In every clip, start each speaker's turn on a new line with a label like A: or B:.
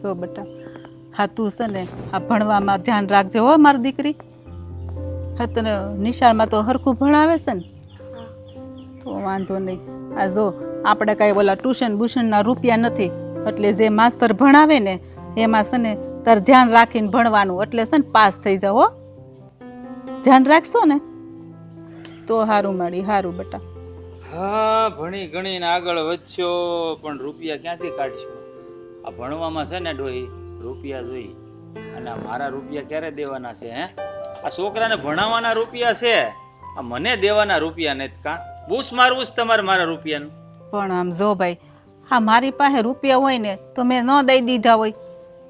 A: સો બેટા, હા તું છે ને આ ભણવામાં ધ્યાન રાખજે હો મારી દીકરી. હા તને નિશાળમાં તો હરખું ભણાવે છે ને? તો વાંધો નહીં. આ જો આપણે કાંઈ ઓલા ટ્યુશન બુશનના રૂપિયા નથી, એટલે જે માસ્તર ભણાવે ને એમાં છે ને તાર ધ્યાન રાખીને ભણવાનું, એટલે છે ને પાસ થઈ જાવ હો. ધ્યાન રાખશો ને તો સારું માડી, સારું બેટા.
B: હા, ભણી ગણીને આગળ વધશો પણ રૂપિયા ક્યાંથી કાઢશો? આ ભણવામાં છે ને ડોહી રૂપિયા જોઈ, અને મારા રૂપિયા ક્યારે દેવાના છે? હે, આ છોકરાને ભણાવવાના રૂપિયા છે, આ મને દેવાના રૂપિયા નથી. કાં બૂસ મારવું જ તમારે મારા રૂપિયાનું?
A: પણ આમ જો ભાઈ, હા મારી પાસે રૂપિયા હોય ને તો મેં ન દઈ દીધા હોય.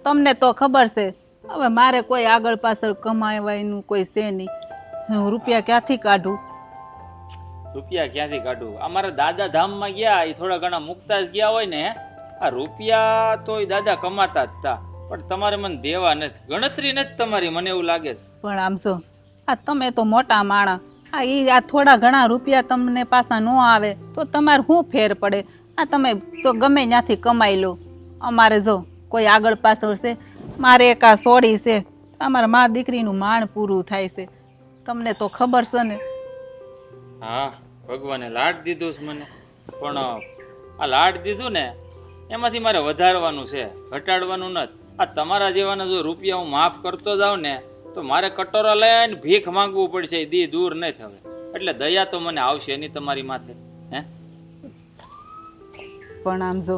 A: તમને તો ખબર છે હવે મારે કોઈ આગળ પાછળ કમાવાનું કોઈ છે નહીં. હું રૂપિયા ક્યાંથી કાઢું?
B: રૂપિયા ક્યાંથી કાઢું? અમારા દાદા ધામમાં ગયા એ થોડા ઘણા મુકતા જ ગયા હોય ને. આ રૂપિયા તો એ દાદા કમાતા જ હતા, પણ તમારે મને દેવા નથી, ગણતરી નથી તમારી, મને એવું લાગે છે.
A: પણ આમ જો આ તમે તો મોટા માણસ, આ થોડા ઘણા રૂપિયા તમને પાછા ન આવે તો તમારે શું ફેર પડે? આ તમે તો ગમે ત્યાંથી કમાઈ લો. અમારે જો કોઈ આગળ પાછળ છે, મારે એક આ સોડી છે, અમારા મા દીકરીનું માણ પૂરું થાય છે, તમને તો ખબર છે ને.
B: હા, ભગવાને લાડ દીધું છે મને, પણ આ લાડ દીધું ને એમાંથી મારે વધારવાનું છે, ઘટાડવાનું નથી. આ તમારા જેવાના જો રૂપિયા હું માફ કરતો જાઉં ને તો મારે કટોરા લઈને ભીખ માંગવું પડશે, દી દૂર નહીં થવે. એટલે દયા તો મને આવશે એની તમારી માથે. હે,
A: પણ આમ જો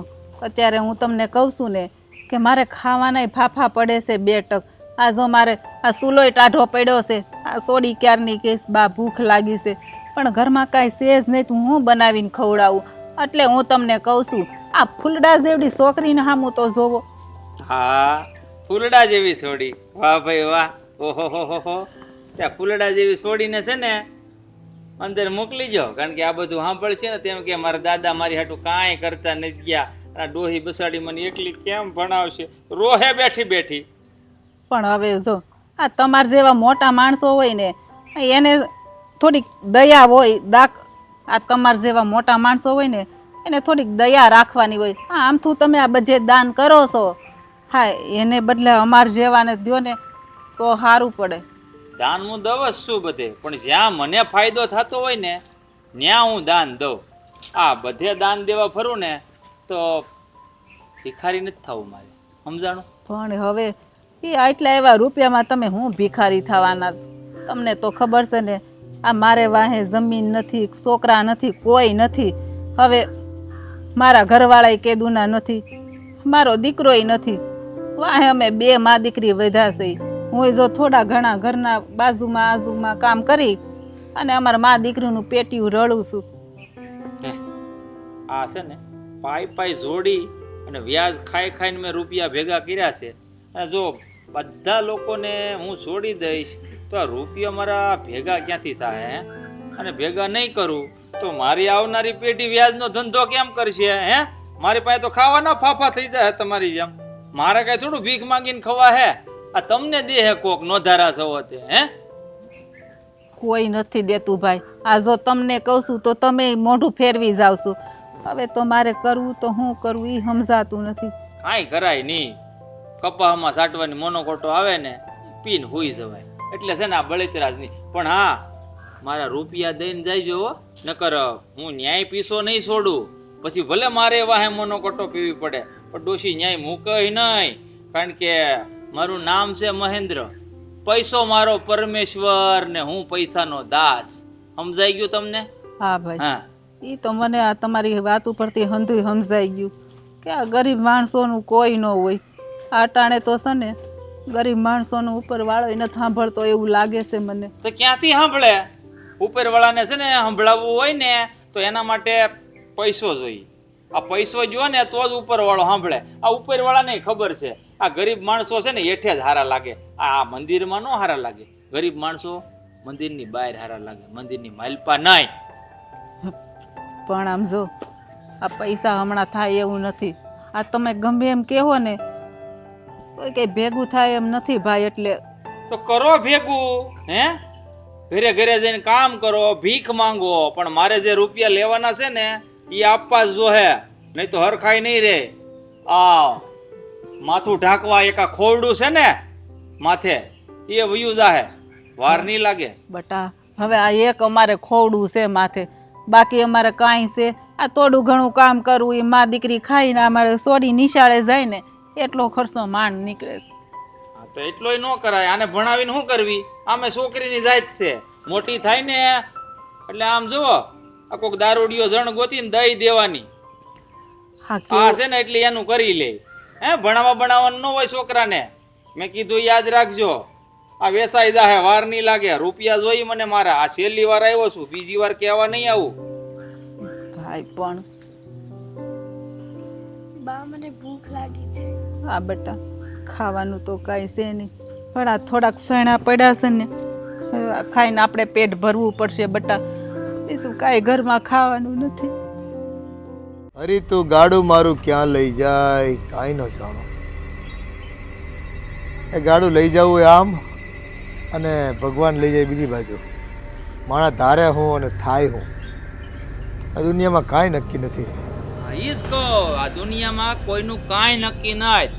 A: અત્યારે હું તમને કહું છું ને કે મારે ખાવાના ફાફા પડે છે 2 ટક. આ જો મારે આ સૂલોય ટાઢો પડ્યો છે, આ સોડી ક્યારની કેસ બા ભૂખ લાગી છે, પણ ઘરમાં કાંઈ છે જ નહીં, તો હું બનાવીને ખવડાવું. એટલે હું તમને કહું છું આ ફૂલડા જેવડી છોકરીને સામું તો જોવો.
B: હા, ફૂલડા જેવી છોડી, વાહ ભાઈ વાહ, ઓહો હો હો હો. ત્યાં ફૂલડા જેવી છોડીને છે ને અંદર મોકલી જાઓ, કારણ કે આ બધું સાંભળશે ને તેમ કે મારા દાદા મારી હાટું કાંઈ કરતા નથી ગયા, આ ડોહી બસાડી મને એકલી કેમ ભણાવશે, રોહે બેઠી બેઠી.
A: પણ હવે જો આ તમાર જેવા મોટા માણસો હોય ને એને થોડીક દયા હોય, આ તમાર જેવા મોટા માણસો હોય ને એને થોડીક દયા રાખવાની હોય. હા આમથું તમે આ બધે દાન કરો છો, હા એને બદલે અમાર જેવાને દ્યો ને તો સારું પડે.
B: દાન હું દઉં જ છું બધે, પણ જ્યાં મને ફાયદો થતો હોય ને ત્યાં હું દાન દઉં. આ બધે દાન દેવા ફરું ને તો ભિખારી નથી થવું મારે, સમજાણું?
A: પણ હવે એ આટલા એવા રૂપિયામાં તમે હું ભિખારી થવાના? તમને તો ખબર છે ને આ મારે વાહે જમીન નથી, છોકરા નથી, કોઈ નથી. હવે મારા ઘરવાળાએ કેદુના નથી, મારો દીકરોય નથી, વાહે અમે 2 મા દીકરી વધ્યા છે. હું જો થોડા ઘણા ઘરના બાજુમાં કામ કરી અને અમારા મા દીકરીનું પેટીયું રડું છું.
B: આ છે ને પાઈ જોડી અને વ્યાજ ખાઈ ખાઈને મેં રૂપિયા ભેગા કર્યા છે. અને જો બધા લોકોને હું છોડી દઈશ તો આ રૂપિયા મારા ભેગા ક્યાંથી થાય? અને ભેગા નહીં કરું તો મારી આવનારી પેઢી વ્યાજનો ધંધો કેમ કરશે? હે, મારી પાસે તો ખાવાના ફાફા થઈ જાય તમારી જેમ. મારે કઈ થોડું ભીખ માંગીને ખવા હે? આ તમને દે હે કોક નોધારા છો તે? હે,
A: કોઈ નથી દેતું ભાઈ. આ જો તમને કહું છું તો તમે મોઢું ફેરવી જાવ છો. હવે તો મારે કરવું તો શું કરવું એ સમજાતું નથી.
B: કાંઈ કરાય નહીં, કપાસમાં સાટવાની મોનોકોટો આવે ને પીને હોઈ જવાય. એટલે છે ને આ બળતરાજ નહીં. પણ હા, મારા રૂપિયા દઈને જાયજો હો, નકર હું ન્યાય પીસો નહીં છોડું. પછી ભલે મારે વાહે મોનોકોટો પીવી પડે, પણ ડોશી ન્યાય મૂકે નહીં, કારણ કે મારું નામ છે મહેન્દ્ર. પૈસો મારો પરમેશ્વર ને હું પૈસાનો દાસ. સમજાઈ ગયું તમને?
A: હા ભાઈ,
B: હા,
A: એ તો મને આ તમારી વાત ઉપરથી હંધુય સમજાઈ ગયું કે આ ગરીબ માણસોનું કોઈ ન હોય. આ અટાણે તો છે ને ગરીબ માણસોનું ઉપરવાળો નથી સાંભળતો એવું લાગે છે મને.
B: તો ક્યાંથી સાંભળે? ઉપરવાળાને છે ને સંભળાવવું હોય ને તો એના માટે પૈસો જોઈએ. આ પૈસો જો ને તો જ ઉપરવાળો સાંભળે. આ ઉપરવાળાને ખબર છે આ ગરીબ માણસો છે ને હેઠે જ હારા લાગે, આ મંદિરમાં ન હારા લાગે. ગરીબ માણસો મંદિરની બહાર હારા લાગે, મંદિરની માલપા નહીં.
A: પણ આમ જો આ પૈસા હમણાં થાય એવું નથી. આ તમે ગમે એમ કહેવો ને કોઈ કંઈ ભેગું થાય એમ નથી ભાઈ. એટલે
B: તો કરો ભેગું. હે, ઘરે ઘરે જઈને કામ કરો, ભીખ માંગો, પણ મારે જે રૂપિયા લેવાના છે ને એ આપવા જ જોહે, નહીં તો હરખાઈ નહીં રે. આવ માથું ઢાંકવા એક આ ખોરડું છે ને માથે એ વયું જાહે, વાર નહીં લાગે.
A: બટા હવે આ એક અમારે ખોવડું છે માથે, બાકી અમારે કાંઈ છે આ થોડું ઘણું કામ કરવું એ મા દીકરી ખાઈને અમારે સોડી નિશાળે જાય ને એટલો ખર્ચો માંડ નીકળે છે.
B: હા તો એટલોય ન કરાય. આને ભણાવીને શું કરવી? આમે છોકરીની જાત છે, મોટી થાય ને એટલે આમ જુઓ આ કોક દારૂડિયો જણ ગોતીને દઈ દેવાની.
A: હા
B: આ
A: કેવું
B: છે ને એટલે એનું કરી લે. હે ભણાવવાનું ન હોય છોકરાને. મેં કીધું યાદ રાખજો, આ વેસાઈ જાહે, વાર નહીં લાગે. રૂપિયા જોઈ મને મારા. આ છેલ્લી વાર આવ્યો છું, બીજી વાર કહેવા નહીં આવું.
A: ભાઈ પણ
C: બા મને ભૂખ લાગી છે.
A: હા બેટા ખાવાનું તો કાંઈ છે નહીં, પણ આ થોડાક સણા પડ્યા છે ને હવે આ ખાઈને આપણે પેટ ભરવું પડશે બેટા, બીજું કાંઈ ઘરમાં ખાવાનું નથી.
D: અરે તું ગાડું મારું ક્યાં લઈ જાય કાંઈ ન જાણો. એ ગાડું લઈ જવું એ આમ અને ભગવાન લઈ જાય બીજી બાજુ. માણસ ધારે હું અને થાય હું. આ દુનિયામાં કાંઈ નક્કી નથી.
B: હા, ઈ જ કહો, આ દુનિયામાં કોઈનું કાંઈ નક્કી નહીં.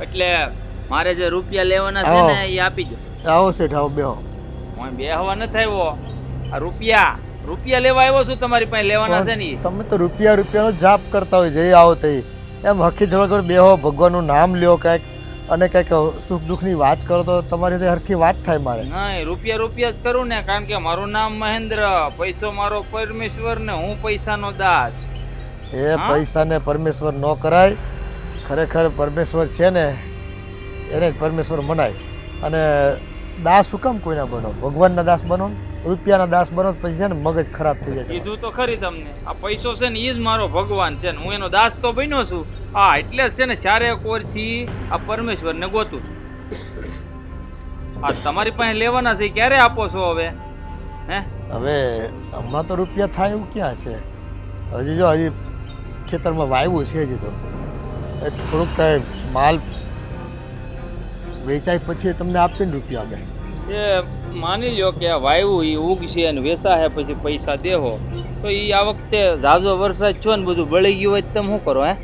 B: એટલે મારે જે રૂપિયા લેવાના છે ને એ આપી દો.
D: આવો શેઠ આવો બેહો.
B: હું બેહવા નથી આવ્યો. આ રૂપિયા લેવા આવ્યો છું. તમારી પાસે લેવાના છે ને ઈ.
D: તમે તો રૂપિયાનો જાપ કરતા હોય જઈ આવો તઈ એમ હકી થોડો બેહો, ભગવાનનું નામ લ્યો કાંઈક અને કંઈક સુખ દુઃખની વાત કરો તો તમારી તે હરખી વાત થાય. મારે
B: નહીં રૂપિયા જ કરું ને, કારણ કે મારું નામ મહેન્દ્ર, પૈસો મારો પરમેશ્વર ને હું પૈસાનો દાસ.
D: એ પૈસાને પરમેશ્વર ન કરાય. ખરેખર પરમેશ્વર છે ને એને જ પરમેશ્વર મનાય. અને દાસ શું કામ કોઈના બનો? ભગવાનના દાસ બનો, રૂપિયાના દાસ બનો પછી છે ને મગજ ખરાબ થઈ જાય.
B: કીધું તો ખરી તમને, આ પૈસો છે ને એ જ મારો ભગવાન છે ને હું એનો દાસ તો બન્યો છું. હા એટલે જ છે ને ચારે કોરથી આ પરમેશ્વરને ગોતું છું. આ તમારી પાસે લેવાના છે ક્યારે આપો છો હવે? હે
D: હવે હમણાં તો રૂપિયા થાય એવું ક્યાં છે? હજી જો હજી ખેતરમાં વાવ્યું છે હજી તો થોડુંક કાંઈ માલ વેચાય પછી તમને આપીને રૂપિયા અમે.
B: એ માની લ્યો કે આ વાયુ એ ઉગશે અને વેસાહે પછી પૈસા દેહો તો એ આ વખતે ઝાઝો વરસાદ છો ને બધું બળી ગયું હોય તમે શું કરો? હે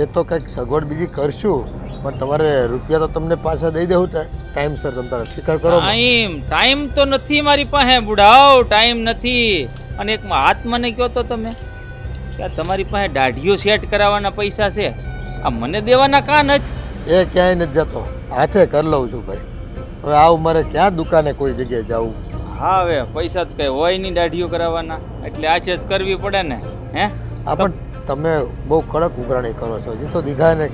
D: એ તો કંઈક સગવડ બીજી કરશું, પણ તમારે રૂપિયા તો તમને પાછા દઈ દેવું ટાઈમસર. તમે તારે ફિકર કરો.
B: ટાઈમ તો નથી મારી પાસે બુઢાવ, ટાઈમ નથી. અને એક હાથ મને કહો તો તમે કે તમારી પાસે દાઢીઓ સેટ કરાવવાના પૈસા છે, આ મને દેવાના કાં નથી?
D: એ ક્યાંય નથી જતો, હાથે કરી લઉં છું ભાઈ. હવે આવું મારે ક્યાં દુકાને કોઈ જગ્યાએ જવું?
B: હા હવે પૈસા જ કઈ હોય નહીં દાઢીઓ કરાવવાના, એટલે આજે જ કરવી પડે ને. હે
D: આ પણ તમે બહુ કડક ઉઘરાણી કરો છો. હજી તો દીધા ને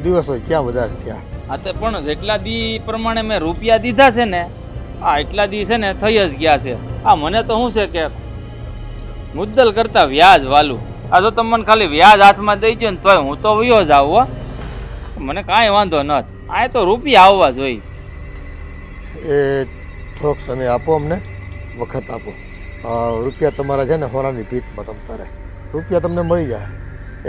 D: દિવસો ક્યાં વધારે થયા.
B: હા તો પણ જેટલા દી પ્રમાણે મેં રૂપિયા દીધા છે ને આ એટલા દી છે ને થઈ જ ગયા છે. આ મને તો શું છે કે મુદ્દલ કરતા વ્યાજ વાલું. આ તો તમે મને ખાલી વ્યાજ હાથમાં દઈ દો ને તોય હું તો વયો જ આવું હો, મને કાંઈ વાંધો નથી. આ તો રૂપિયા આવવા જોઈએ.
D: એ થોડોક સમય આપો અમને, વખત આપો. રૂપિયા તમારા છે ને હોરાની ભીતમાં તમ તારે રૂપિયા તમને મળી જાય.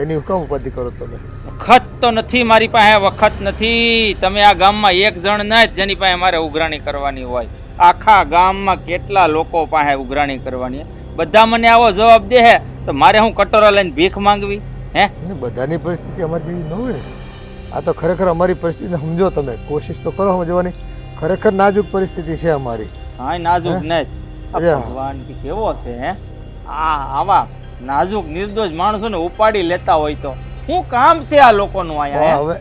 D: એની હુકમ ઉપાધિ કરો તમે?
B: વખત તો નથી મારી પાસે, વખત નથી. તમે આ ગામમાં એક જણ ના જ જેની પાસે મારે ઉઘરાણી કરવાની હોય. આખા ગામમાં કેટલા લોકો પાસે ઉઘરાણી કરવાની, બધા મને આવો જવાબ દે તો મારે હું કટોરા લઈને ભીખ માંગવી? હે
D: બધાની પરિસ્થિતિ અમારી જેવી ન હોય ને. આ તો ખરેખર અમારી પરિસ્થિતિને સમજો તમે, કોશિશ તો કરો સમજવાની. ખરેખર નાજુક પરિસ્થિતિ છે અમારી.
B: હા નાજુક નહીં, ભગવાન કેવો છે. હે આવા નાજુક નિર્દોષ માણસો ને ઉપાડી લેતા હોય તો શું કામ છે આ લોકોનું અહીંયા?
D: હવે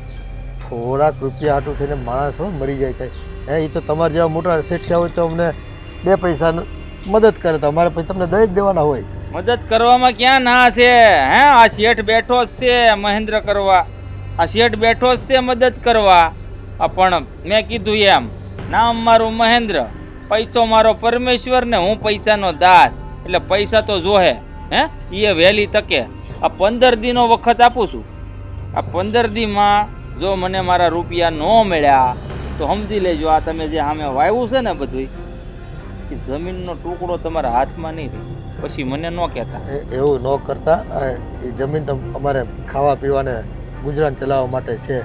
D: થોડાક રૂપિયા હાટું થઈને માણસ થોડો મરી જાય કઈ. હે એ તો તમારા જેવા મોટા શેઠિયા હોય તો અમને બે પૈસા મદદ કરે તો અમારે પછી તમને દઈ જ દેવાના હોય.
B: મદદ કરવામાં ક્યાં ના છે? હે આ શેઠ બેઠો જ છે મહેન્દ્ર કરવા, આ શેઠ બેઠો જ છે મદદ કરવા. પણ મેં કીધું એમ, નામ મારું મહેન્દ્ર, પૈસો મારો પરમેશ્વર ને હું પૈસાનો દાસ. એટલે પૈસા તો જોહે. હે એ વહેલી તકે આ 15 દીનો વખત આપું છું. આ 15 દીમાં જો મને મારા રૂપિયા ન મળ્યા તો સમજી લેજો આ તમે જે સામે વાવ્યું છે ને બધું એ જમીનનો ટુકડો તમારા હાથમાં નહીં રહે. પછી મને ન કહેતા.
D: એવું ન કરતા. એ જમીન તો અમારે ખાવા પીવાને ગુજરાન ચલાવવા માટે છે.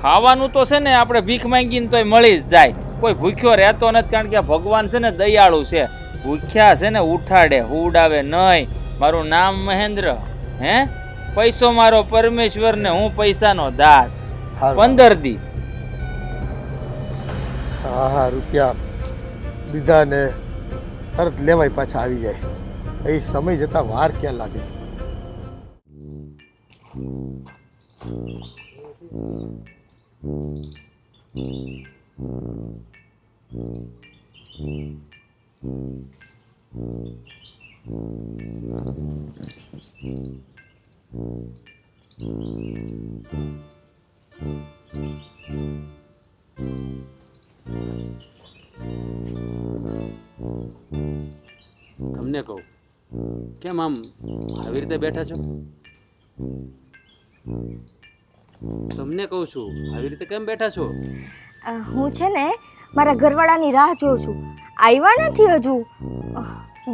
B: ખાવાનું તો છે ને આપણે ભીખ માંગીને તોય મળી જ જાય. કોઈ ભૂખ્યો રહેતો નથી, કારણ કે ભગવાન છે ને દયાળુ છે. ભૂખ્યા છે ને ઉઠાડે, હુડાવે નહીં. મારું નામ મહેન્દ્ર. હે પૈસો મારો પરમેશ્વર ને હું પૈસાનો દાસ.
D: હારું.
B: 15 દી.
D: હા હા, રૂપિયા દીધા ને તરત લેવાય પાછા આવી જાય. એ સમય જતાં વાર ક્યાં લાગે છે.
E: તમને કહું, કેમ આમ આવી રીતે બેઠા છો? તમને કહું છું, આવી રીતે કેમ બેઠા છો?
C: હું છે ને મારા ઘરવાળાની રાહ જોઉં છું. આવ્યા નથી હજુ.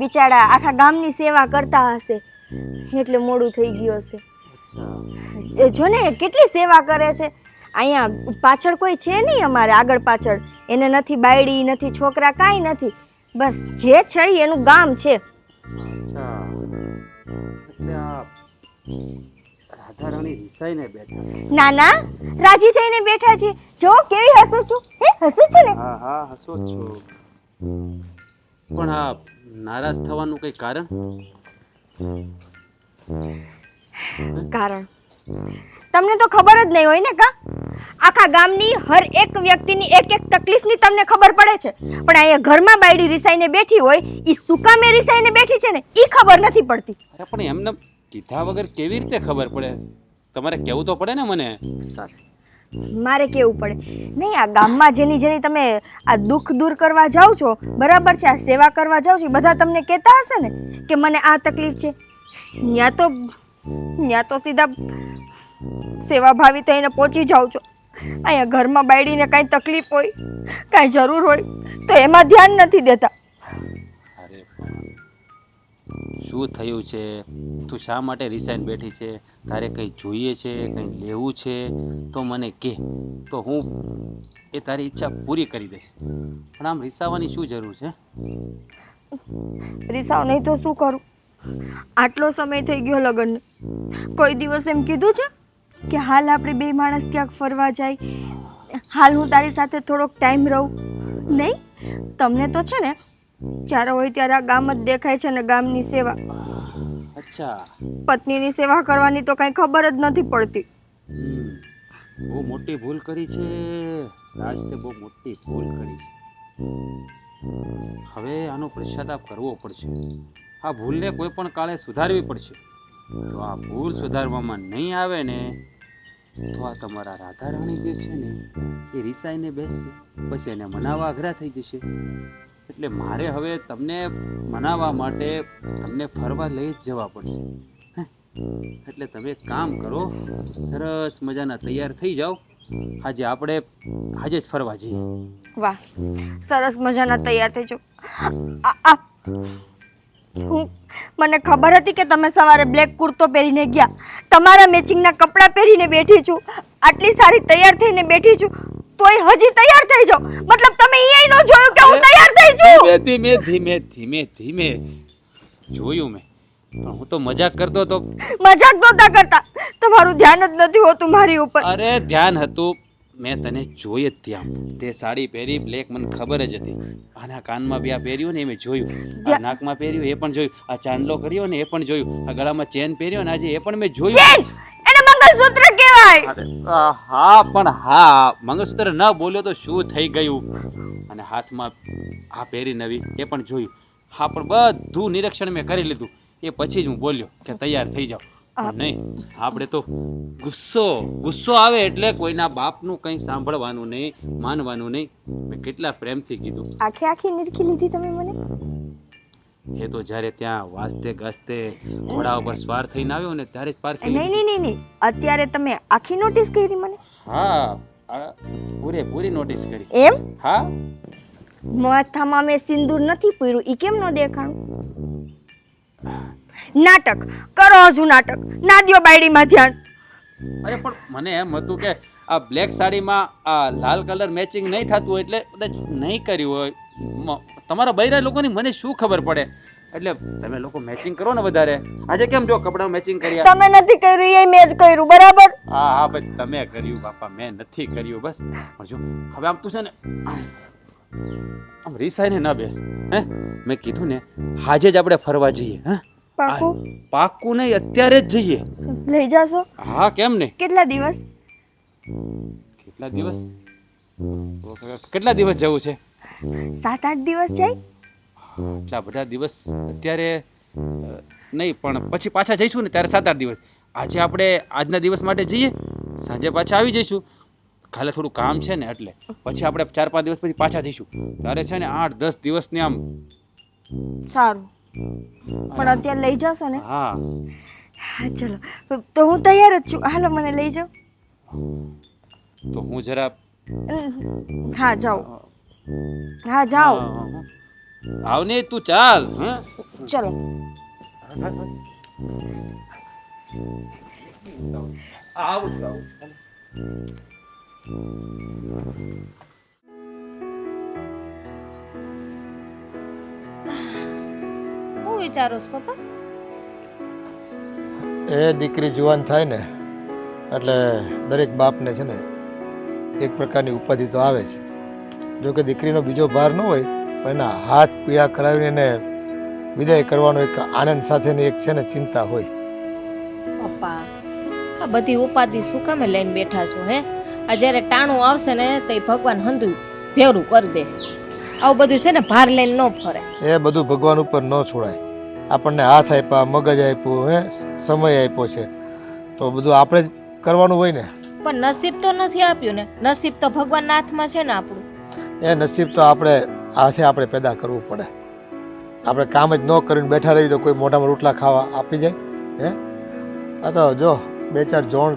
C: બિચારા આખા ગામની સેવા કરતા હશે એટલે મોડું થઈ ગયું હશે. જો ને કેટલી સેવા કરે છે. અહીંયા પાછળ કોઈ છે નહીં, અમારે આગળ પાછળ એને નથી બાયડી નથી છોકરા કાંઈ નથી. બસ જે છે ઈ એનું ગામ છે.
E: અચ્છા, એટલે આ રાધા રાણી રિસાઈને બેઠા.
C: ના ના, રાજી થઈને બેઠા છે. જો કેવી હસું છું. હસું છું ને?
E: હા હા, હસો જ છો. પણ આ નારાજ થવાનું કઈ કારણ?
C: કારણ તમને તો ખબર જ નહીં હોય ને કા? આખા ગામની હર એક વ્યક્તિની એક એક તકલીફની તમને ખબર પડે છે, પણ અહીંયા ઘરમાં બાયડી રિસાઈને બેઠી હોય ઈ સુકામે રિસાઈને બેઠી છે ને ઈ ખબર નથી પડતી.
E: અરે પણ એમને કીધા વગર કેવી રીતે ખબર પડે? તમારે કહેવું તો પડે ને મને.
C: મારે કેવું પડે નહીં? આ ગામમાં જેની જેની તમે આ દુઃખ દૂર કરવા જાઓ છો, બરાબર છે, આ સેવા કરવા જાઓ છો, બધા તમને કહેતા હશે ને કે મને આ તકલીફ છે. ત્યાં તો સીધા સેવાભાવી થઈને પહોંચી જાઓ છો. અહીંયા ઘરમાં બાયડીને કાંઈ તકલીફ હોય, કાંઈ જરૂર હોય તો એમાં ધ્યાન નથી દેતા.
E: અરે શું થયું છે? તું શા માટે રિસાઈને બેઠી છે? તારે કંઈ જોઈએ છે, કંઈ લેવું છે તો મને કહે, તો હું એ તારી ઈચ્છા પૂરી કરી દઈશ. પણ આમ રિસાવાની શું જરૂર છે?
C: રિસાવ નહીં તો શું કરું? આટલો સમય થઈ ગયો લગ્નને, કોઈ દિવસ એમ કીધું છે કે હાલ આપણે બે માણસ ક્યાંક ફરવા જાય, હાલ હું તારી સાથે થોડોક ટાઈમ રહું? નહીં, તમને તો છે ને જ્યારે હોય ત્યારે આ ગામ જ દેખાય છે ને ગામની સેવા.
E: અચ્છા,
C: પત્નીની સેવા કરવાની તો કાંઈ ખબર જ નથી પડતી.
E: બહુ મોટી ભૂલ કરી છે રાજ, તે બહુ મોટી ભૂલ કરી છે. હવે આનો પશ્ચાતાપ કરવો પડશે. આ ભૂલને કોઈ પણ કાળે સુધારવી પડશે. જો આ ભૂલ સુધારવામાં નહીં આવે ને તો આ તમારા રાધા રાણી જે છે ને એ રિસાઈને બેસશે, પછી એને મનાવવા અઘરા થઈ જશે. એટલે મારે હવે તમને મનાવવા માટે તમને ફરવા લઈ જ જવા પડશે. એટલે તમે એક કામ કરો, સરસ મજાના તૈયાર થઈ જાઓ. આજે આપણે આજે જ ફરવા જઈએ.
C: વાહ, સરસ મજાના તૈયાર થઈ જાઓ. મને ખબર હતી કે તમે સવારે બ્લેક કુર્તો પહેરીને ગયા, તમારા મેચિંગના કપડાં પહેરીને બેઠી છું, આટલી સારી તૈયાર થઈને બેઠી છું, તોય હજી તૈયાર થઈ જાઓ. મતલબ તમે એ ન જોયું કે હું તૈયાર થઈ છું?
E: ધીમે ધીમે ધીમે ધીમે જોયું મેં, પણ હું તો મજાક કરતો હતો.
C: મજાક નહોતા કરતા, તમારું ધ્યાન જ નથી હોતું મારી ઉપર.
E: અરે ધ્યાન હતું, મેં તને જોઈ જ ત્યાં. તે સાડી પહેરી બ્લેક, મને ખબર જ હતી. આના કાનમાં બી આ પહેર્યું ને એ મેં જોયું, આ નાકમાં પહેર્યું એ પણ જોયું, આ ચાંદલો કર્યો ને એ પણ જોયું, આ ગળામાં ચેન પહેર્યો ને આજે એ પણ મેં જોયું.
C: ચેન એને મંગળસૂત્ર કહેવાય.
E: હા પણ હા, મંગળસૂત્ર ન બોલ્યો તો શું થઈ ગયું? અને હાથમાં આ પહેરી નવી એ પણ જોયું. હા પણ બધું નિરીક્ષણ મેં કરી લીધું, એ પછી જ હું બોલ્યો કે તૈયાર થઈ જાઓ. નહીં, આપણે તો ગુસ્સો આવે એટલે કોઈના બાપનું કંઈ સાંભળવાનું નહીં, માનવાનું નહીં. મેં કેટલા પ્રેમથી કીધું.
C: આખી આખી નિરખી લીધી તમે મને?
E: એ તો જ્યારે ત્યાં વાસ્તે ગાસ્તે ઘોડા ઉપર સવાર થઈને આવ્યો ને ત્યારે જ પારખી લીધી.
C: નહીં, અત્યારે તમે આખી નોટિસ કરી મને?
E: હા, પૂરેપૂરી નોટિસ કરી.
C: એમ?
E: હા.
C: માથામાં મેં સિંદૂર નથી પૂર્યું, ઈ કેમ ન દેખાણું? નાટક કરો, હજુ નાટક ના દ્યો બાયડીમાં ધ્યાન.
E: અરે પણ મને એમ હતું કે આ બ્લેક સાડીમાં આ લાલ કલર મેચિંગ નહીં થતું હોય એટલે કદાચ નહીં કર્યું હોય. તમારા બૈરા લોકોની મને શું ખબર પડે? એટલે તમે લોકો મેચિંગ કરો ને વધારે. આજે કેમ જો કપડાં મેચિંગ કર્યા?
C: તમે નથી કર્યું એ મેં જ કર્યું, બરાબર?
E: હા હા ભાઈ, તમે કર્યું બાપા, મેં નથી કર્યું. બસ પણ જો હવે આમ તું છે ને આમ રીસાઈને ન બેસ. હે મેં કીધું ને આજે જ આપણે ફરવા જઈએ. હા
C: પાકું?
E: પાક્કું નહીં, અત્યારે જ જઈએ.
C: લઈ જાશો?
E: હા કેમ નહીં.
C: કેટલા દિવસ?
E: કેટલા દિવસ? કેટલા દિવસ જવું છે?
C: 7-8 દિવસ જાય?
E: એટલા બધા દિવસ અત્યારે નહીં, પણ પછી પાછા જઈશું ને ત્યારે 7-8 દિવસ. આજે આપણે આજના દિવસ માટે જઈએ, સાંજે પાછા આવી જઈશું. કાલે થોડું કામ છે ને એટલે પછી આપણે 4-5 દિવસ પછી પાછા જઈશું. ત્યારે છે ને 8-10 દિવસની આમ.
C: સારું, પણ અત્યારે લઈ જશો ને?
E: હા
C: હા ચલો, તો હું તૈયાર જ છું. હાલો મને લઈ જાઓ.
E: તો હું જરા
C: હા જાઓ. હા જાઓ.
E: આવ ને તું, ચાલ. હા
C: ચલો.
E: આવું છું.
F: હું વિચારો છો પપ્પા?
D: એ દીકરી જુવાન થાય ને એટલે દરેક બાપને છે ને એક પ્રકારની ઉપાધિ તો આવે છે. જો કે દીકરીનો બીજો ભાર ન હોય પણ એના હાથ પીળા કરાવીને એને વિદાય કરવાનો એક આનંદ સાથેની એક છે ને ચિંતા હોય.
F: પપ્પા, આ બધી ઉપાધિ શું કામે લઈને બેઠા છો? હે આ જ્યારે ટાણું આવશે ને તો ભગવાન હંધું ભેરું કરી દે. આવું બધું છે ને ભાર લઈને ન ફરે.
D: એ બધું ભગવાન ઉપર ન છોડાય. આપણને હાથ આપ્યા, મગજ આપ્યું, હે સમય આપ્યો છે, તો બધું આપણે જ કરવાનું હોય ને.
F: પણ નસીબ તો નથી આપ્યું ને. નસીબ તો ભગવાનના હાથમાં છે ને આપણું.
D: એ નસીબ તો આપણે પેદા કરવું પડે. આપણે કામ જ ન કરીને બેઠા રહીએ તો કોઈ મોઢામાં રોટલા ખાવા આપી જાય? હે આ તો જો 2-4 જોણ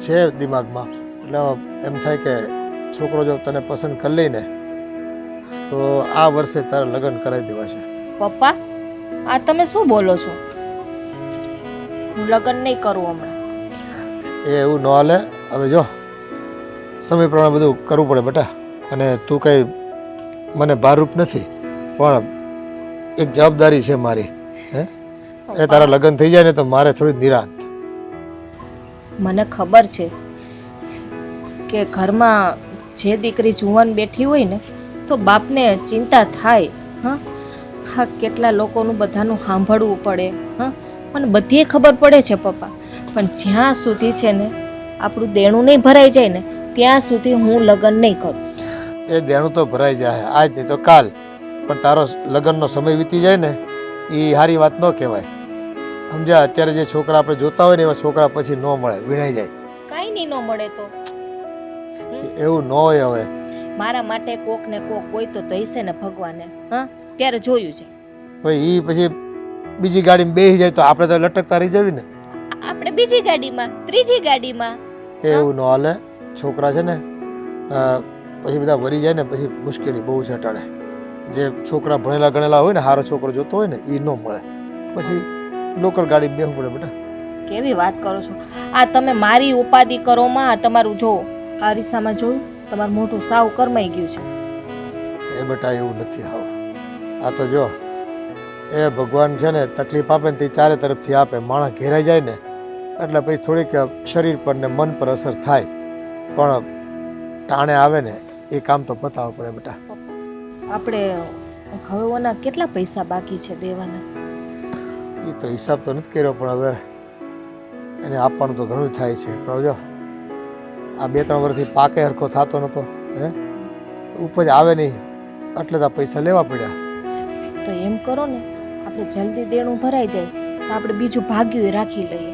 D: છે દિમાગમાં, એટલે એમ થાય કે છોકરો જો તને પસંદ કરી લઈને તો આ વર્ષે તારા લગ્ન કરાવી દેવા છે.
F: પપ્પા, આ તમે શું બોલો છો? હું લગ્ન નહીં કરું હમણાં.
D: એ એવું ન હાલે. હવે જો સમય પ્રમાણે બધું કરવું પડે બેટા, અને તું કંઈ મને ભારરૂપ નથી, પણ એક જવાબદારી છે મારી. હે એ તારા લગ્ન થઈ જાય ને તો મારે થોડી નિરાંત.
F: મને ખબર છે કે ઘરમાં જે દીકરી જુવાન બેઠી હોય ને તો બાપને ચિંતા થાય. હા કેટલા લોકોનું બધાનું સાંભળવું પડે. મને બધી ખબર પડે છે પપ્પા, પણ જ્યાં સુધી છે ને આપણું દેણું નહીં ભરાઈ જાય ને ત્યાં સુધી હું લગ્ન નહીં કરું.
D: એ દેણું તો ભરાઈ જાય આજ નહીં તો કાલ, પણ તારો લગ્નનો સમય વીતી જાય ને એ સારી વાત ન કહેવાય. સમજ્યા? અત્યારે જે છોકરા આપણે જોતા હોય ને એવા છોકરા પછી ન મળે, વીણાઈ જાય.
F: કાંઈ નહીં ન મળે તો
D: એવું ન હોય. હવે
F: મારા માટે કોક ને કોક કોઈ તો હશે ને ભગવાને. ત્યારે જોયું છે.
D: ભાઈ એ પછી બીજી ગાડીમાં બેસી જાય તો આપણે તો લટકતા રહી જવી ને.
F: આપણે બીજી ગાડીમાં, ત્રીજી ગાડીમાં.
D: એવું ન હાલે. છોકરા છે ને પછી બધા વરી જાય ને પછી મુશ્કેલી બહુ છે અટાણે. જે છોકરા ભણેલા ગણેલા હોય ને, સારો છોકરો જોતો હોય ને એ ન મળે, પછી લોકલ ગાડી બેસવું પડે બેટા.
F: કેવી વાત કરો છો? આ તમે મારી ઉપાધિ કરો માં. આ તમારું જો આ અરીસામાં જોયું, તમારું મોઢું સાવ કરમાઈ ગયું છે.
D: એ બેટા એવું નથી હાવ. આ તો જો એ ભગવાન છે ને તકલીફ આપે ને તે ચારે તરફથી આપે. માણસ ઘેરાઈ જાય ને એટલે પછી થોડીક શરીર પર ને મન પર અસર થાય, પણ ટાણે આવે ને એ કામ તો પતાવવું પડે બેટા.
F: આપણે હવે ઓના કેટલા પૈસા બાકી છે દેવાના?
D: એ તો હિસાબ તો નથી કર્યો, પણ હવે એને આપવાનું તો ઘણું થાય છે. પણ જો આ 2-3 વર્ષથી પાકે હરખો થતો નહોતો, હે ઉપજ આવે નહીં એટલે તો પૈસા લેવા પડ્યા.
F: તો એમ કરો ને, આપણે જલ્દી દેણું ભરાઈ જાય તો આપણે બીજું ભાગ્યું રાખી લઈએ.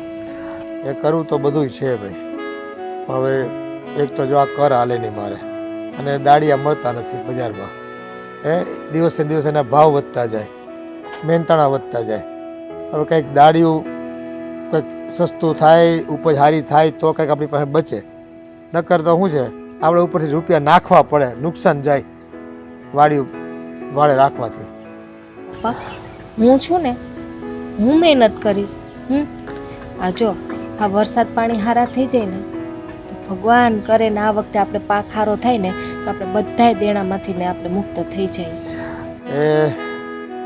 D: એ કરવું તો બધું છે ભાઈ, પણ હવે એક તો જો આ કર હાલે નહીં મારે, અને દાળિયા મળતા નથી બજારમાં. દિવસે દિવસે એના ભાવ વધતા જાય, મહેનતાણા વધતા જાય. હવે કંઈક દાળિયું કંઈક સસ્તું થાય, ઉપજ સારી થાય તો કંઈક આપણી પાસે બચે. નકર તો શું છે, આપણે ઉપરથી રૂપિયા નાખવા પડે, નુકસાન જાય વાડી વાળે રાખવાથી.
F: પપ્પા, હું છું ને, હું મહેનત કરીશ. આ જો આ વરસાદ પાણી હારા થઈ જાય ને તો ભગવાન કરે ને આ વખતે આપણે પાક હારો થાય ને તો આપણે બધાય દેણામાંથી ને આપણે મુક્ત થઈ જાય.
D: એ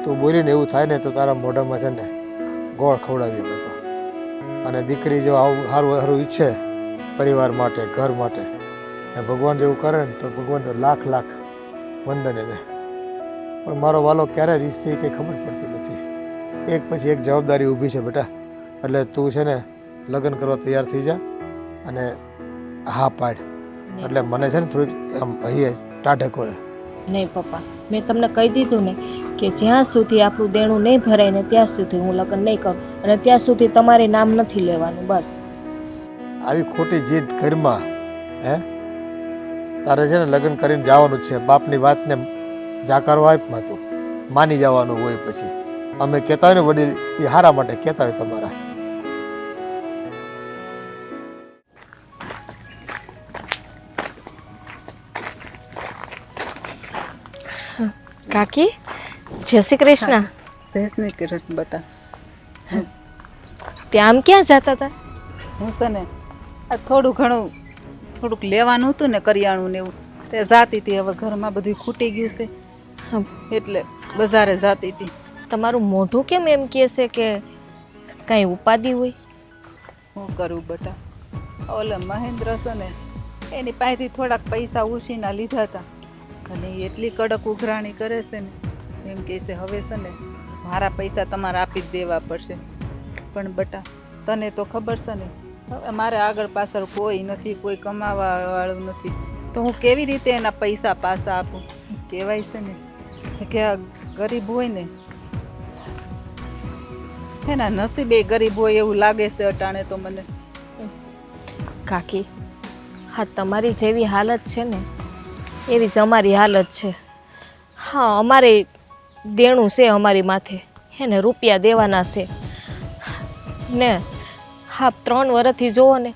D: તું બોલીને એવું થાય ને તો તારા મોઢામાં છે ને ગોળ ખવડાવીએ બધો. અને દીકરી જો આવું સારું સારું ઈચ્છે પરિવાર માટે, ઘર માટે, ને ભગવાન જેવું કરે ને તો ભગવાન તો લાખ લાખ વંદન એને. પણ મારો વાલો ક્યારે રીસશે એ કંઈ ખબર પડતી નથી. એક પછી એક જવાબદારી ઊભી છે બેટા. એટલે તું છે ને લગ્ન કરવા તૈયાર થઈ જા અને હા પાડ. એટલે મને છે ને થોડીક આમ અહીં ટાઢક વળે.
F: નહીં પપ્પા, મેં તમને કહી દીધું ને કે જ્યાં સુધી આપણું દેણું નહીં ભરાય ને ત્યાં સુધી હું લગ્ન નહીં કરું, અને ત્યાં સુધી તમારે નામ નથી લેવાનું. બસ
D: આવી ખોટી જીદ ઘરમાં હે તારે છે ને લગ્ન કરીને જવાનું જ છે. બાપની વાતને જાકારો આપમાં તું માની જવાનું હોય. પછી અમે કહેતા હોય ને વડીલ એ હારા માટે કહેતા હોય તમારા.
F: કાકી, જય શ્રી કૃષ્ણ.
A: સહેજ નહીં કૃષ્ણ બેટા.
F: ત્યાં આમ ક્યાં જતા હતા?
A: હું છે ને આ થોડુંક લેવાનું હતું ને કરિયાણું ને એવું તે જાતી હતી. હવે ઘરમાં બધું ખૂટી ગયું છે એટલે બજારે જાતી હતી.
F: તમારું મોઢું કેમ એમ કહે છે કે કાંઈ ઉપાધિ હોય?
A: શું કરું બેટા, ઓલે મહેન્દ્ર છે ને એની પાસેથી થોડાક પૈસા ઉછીના લીધા હતા અને એ એટલી કડક ઉઘરાણી કરે છે ને એમ કહે છે હવે છે ને મારા પૈસા તમારે આપી જ દેવા પડશે. પણ બેટા તને તો ખબર છે ને હવે મારે આગળ પાછળ કોઈ નથી, કોઈ કમાવા વાળું નથી, તો હું કેવી રીતે એના પૈસા પાછા આપું? કહેવાય છે ને કે આ ગરીબ હોય ને એના નસીબે ગરીબ હોય એવું લાગે છે અટાણે તો મને.
F: કાકી, હા તમારી જેવી હાલત છે ને એવી જ અમારી હાલત છે. હા, અમારે દેણું છે અમારી માથે, એને રૂપિયા દેવાના છે ને. હા, 3 વર્ષથી જુઓ ને,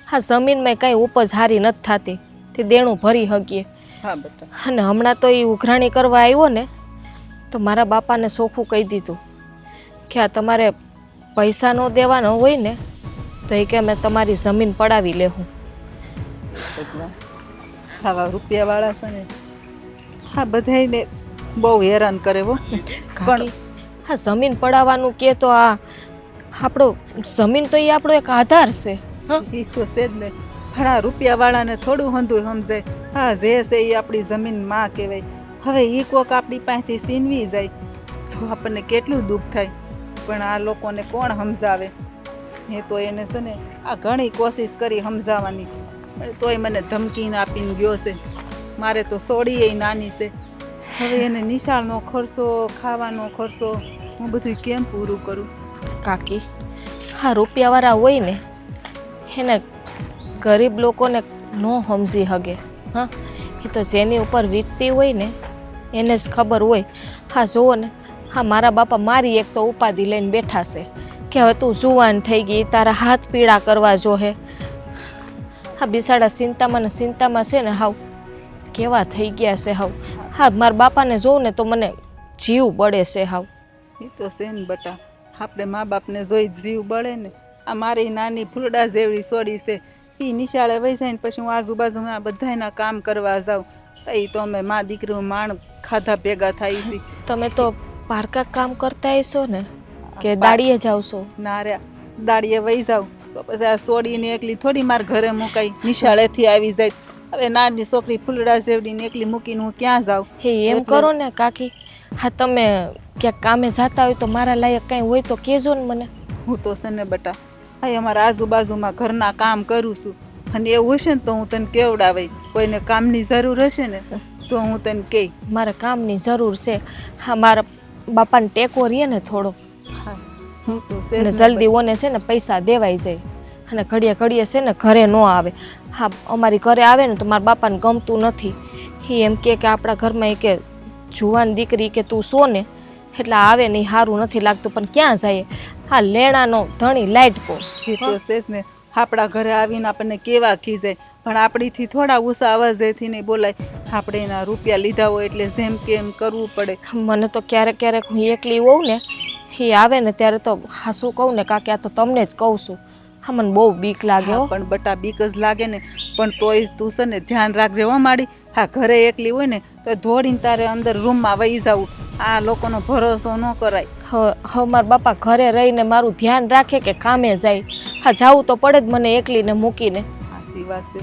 F: હા જમીનમાં કાંઈ ઉપજ સારી નથી થતી, તે દેણું ભરી શકીએ.
A: હા બેટા.
F: અને હમણાં તો એ ઉઘરાણી કરવા આવ્યો ને તો મારા બાપાને ચોખ્ખું કહી દીધું કે આ તમારે પૈસા ન દેવાનો હોય ને તો એ કે અમે તમારી જમીન પડાવી લેવું.
A: આવા રૂપિયાવાળા છે ને હા બધાયને બહુ હેરાન કરે હો.
F: કાકી, હા જમીન પડાવવાનું કે તો આ આપણો જમીન તો એ આપણો એક આધાર છે. હા,
A: એ તો છે જ ને. પણ આ રૂપિયાવાળાને થોડું હંધું સમજાય. હા જે છે એ આપણી જમીન માં કહેવાય. હવે એ કોક આપણી પાસેથી સીનવી જાય તો આપણને કેટલું દુઃખ થાય. પણ આ લોકોને કોણ સમજાવે? એ તો એને છે ને આ ઘણી કોશિશ કરી સમજાવવાની પણ તોય મને ધમકીને આપીને ગયો છે. મારે તો સોડી એ નાની છે. હવે એને નિશાળનો ખર્ચો, ખાવાનો ખર્ચો હું બધું કેમ પૂરું કરું?
F: કાકી, હા રૂપિયાવાળા હોય ને એને ગરીબ લોકોને ન સમજી શકે. હા, એ તો જેની ઉપર વીતતી હોય ને એને જ ખબર હોય. હા જુઓ ને, હા મારા બાપા મારી એક તો ઉપાધિ લઈને બેઠા છે કે હવે તું જુવાન થઈ ગઈ, તારા હાથ પીળા કરવા જોહે. હા બિચારા ચિંતામાં ને ચિંતામાં છે ને હાવ કેવા થઈ ગયા છે હાવ. હા મારા બાપાને જોઉં ને તો મને જીવ બળે છે હાવ.
A: એ તો છે ને બટા, આપણે મા બાપને જોઈ જીવ બળે ને. આ મારી નાની ફૂલડા જેવડી સોડી છે, એ નિશાળે વહી જાય ને પછી હું આજુબાજુના બધાયના કામ કરવા જાઉં તો એ તો અમે મા દીકરી માણ ખાધા ભેગા થાય છે.
F: તમે તો પારકા કામ કરતા હશો ને કે દાડીએ જાવ છો?
A: ના રે, દાડીએ વહી જાવ તો પછી આ સોડીને એકલી થોડી માર ઘરે મુકાઈ, નિશાળેથી આવી જાય. હવે નાની છોકરી ફૂલડા જેવડીને એકલી મૂકીને હું ક્યાં જાઉં?
F: હે એમ કરો ને કાકી, હા તમે ક્યાંક કામે જતા હોય તો મારા લાયક કાંઈ હોય તો કહેજો ને મને.
A: હું તો છે ને બટા હા અમારા આજુબાજુમાં ઘરના કામ કરું છું અને એવું હશે ને તો હું તને કેવડાવે. કોઈને કામની જરૂર હશે ને તો હું તને કહી.
F: મારે કામની જરૂર છે. હા મારા બાપાને ટેકો રહે ને થોડો,
A: હા હું તો છે
F: ને
A: જ ને
F: જલ્દી ઓને છે ને પૈસા દેવાઈ જાય અને ઘડીએ ઘડીએ છે ને ઘરે ન આવે. હા અમારી ઘરે આવે ને તો મારા બાપાને ગમતું નથી. એ એમ કે આપણા ઘરમાં એ કે જુવાન દીકરી કે તું સો ને એટલે આવે નહીં, સારું નથી લાગતું. પણ ક્યાં જાય? હા લેણાનો ધણી લાઈટકો.
A: એ તો છે જ ને. આપણા ઘરે આવીને આપણને કેવા ખીજાય પણ આપણીથી થોડા ઊંચા અવાજેથી નહીં બોલાય. આપણે એના રૂપિયા લીધા હોય એટલે જેમ કેમ કરવું પડે.
F: મને તો ક્યારેક ક્યારેક હું એકલી હોઉં ને એ આવે ને ત્યારે તો હા શું કહું ને કાકી, આ તો તમને જ કહું છું, હા મને બહુ બીક લાગે
A: હા,
F: હો.
A: પણ બટા બીક જ લાગે ને, પણ તોય તું છે ને ધ્યાન રાખજે હો માડી. હા, ઘરે એકલી હોય ને તો દોડીને તારે અંદર રૂમમાં વહી જવું. આ લોકોનો ભરોસો ન કરાય.
F: હવે મારા બાપા ઘરે રહીને મારું ધ્યાન રાખે કે કામે જાય? હા, જાવું તો પડે જ મને એકલીને મૂકીને.
A: સાચી વાત છે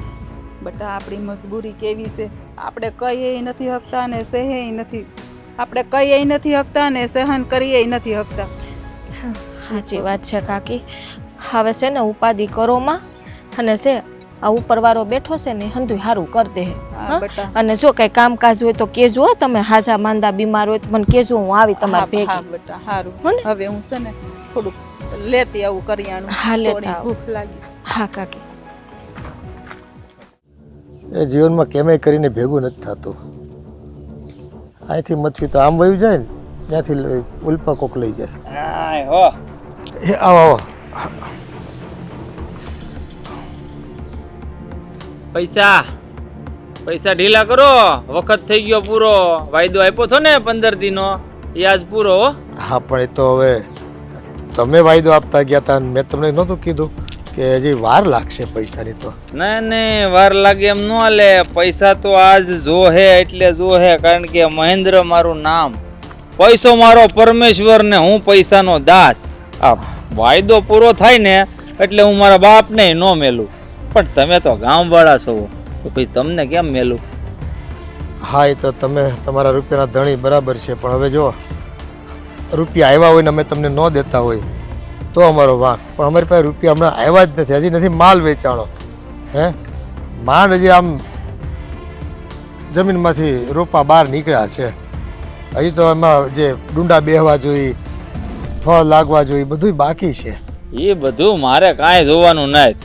A: બટા, આપણી મજબૂરી કેવી છે. આપણે કહીએ નથી શકતા ને સહે નથી. આપણે કહીએ નથી શકતા ને સહન કરીએ નથી શકતા.
F: સાચી વાત છે કાકી. હવે છે ને ઉપાધિ કરો માં, અને છે આ ઉપરવાળો બેઠો છે ને હંધું સારું કરી દે.
A: હા બટા.
F: અને જો કઈ કામકાજ હોય તો કેજો હો, તમે હાજા માંદા બીમાર હોય તો મને કેજો, હું આવી તમારી
A: હા
F: ભેગી.
A: બેટા, સારું.
F: હો ને?
A: હવે હું છે ને થોડુંક લેતી આવું કરિયાણું.
F: હા, લેતા
A: સોની
F: આવો.
A: ભૂખ લાગી.
F: હા કાકી.
D: એ જીવનમાં કેમેય કરીને ભેગું નથી થતું. અહીંથી મથવી તો આમ વયું જાય ને, ત્યાંથી ઉલ્પા કોક લઈ જાય.
B: આય હો
D: એ આવો આવો.
B: પૈસા પૈસા ઢીલા કરો, વખત થઈ ગયો પૂરો. વાયદો આપ્યો છો ને 15 દીનો, એ આજ પૂરો હો.
D: હા, પણ એ તો હવે તમે વાયદો આપતા ગયા હતા, મેં તમને નહોતું કીધું કે હજી વાર લાગશે પૈસાની? તો
B: નહીં વાર લાગે એમ ન હાલે. પૈસા તો આજ જોહે એટલે જોહે, કારણ કે મહેન્દ્ર મારું નામ, પૈસો મારો પરમેશ્વર ને હું પૈસાનો દાસ. આ વાયદો પૂરો થાય ને એટલે હું મારા બાપને ન મેલું. પણ તમે તો ગામવાળા છો તો પછી તમને કેમ મેલું?
D: હા, એ તો તમે તમારા રૂપિયાના ધણી બરાબર છે, પણ હવે જો રૂપિયા આવ્યા હોય ને અમે તમને ન દેતા હોય તો અમારો વાંક. પણ અમારી પાસે રૂપિયા હમણાં આવ્યા જ નથી, હજી નથી માલ વેચાણો. હે, માંડ હજી આમ જમીનમાંથી રોપા બહાર નીકળ્યા છે. હજી તો એમાં જે ડુંડા બેહવા જોઈએ, ફળ લાગવા જોઈએ, બધું બાકી છે.
B: એ બધું મારે કાંઈ જોવાનું નહીં.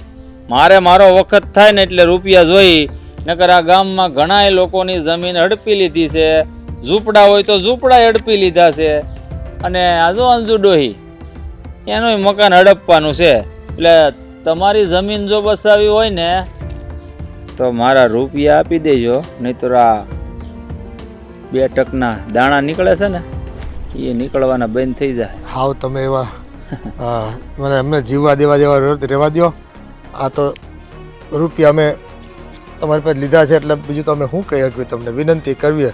B: મારે મારો વખત થાય ને એટલે રૂપિયા જોઈ. નકર આ ગામમાં ઘણા લોકોની જમીન હડપી લીધી છે, ઝૂંપડા હોય તો ઝૂંપડા હડપી લીધા છે. અને આ જો અંજુ ડોહી, એનું મકાન હડપવાનું છે. એટલે તમારી જમીન જો બસાવી હોય ને તો મારા રૂપિયા આપી દેજો, નહીંતર આ 2 ટકના દાણા નીકળે છે ને એ નીકળવાના બંધ થઈ જાય.
D: હાવ તમે એવા મને અમને જીવવા દેવા રહેવા દો. આ તો રૂપિયા અમે તમારી પાસે લીધા છે એટલે બીજું તો અમે શું કહી શકીએ? તમને વિનંતી કરવી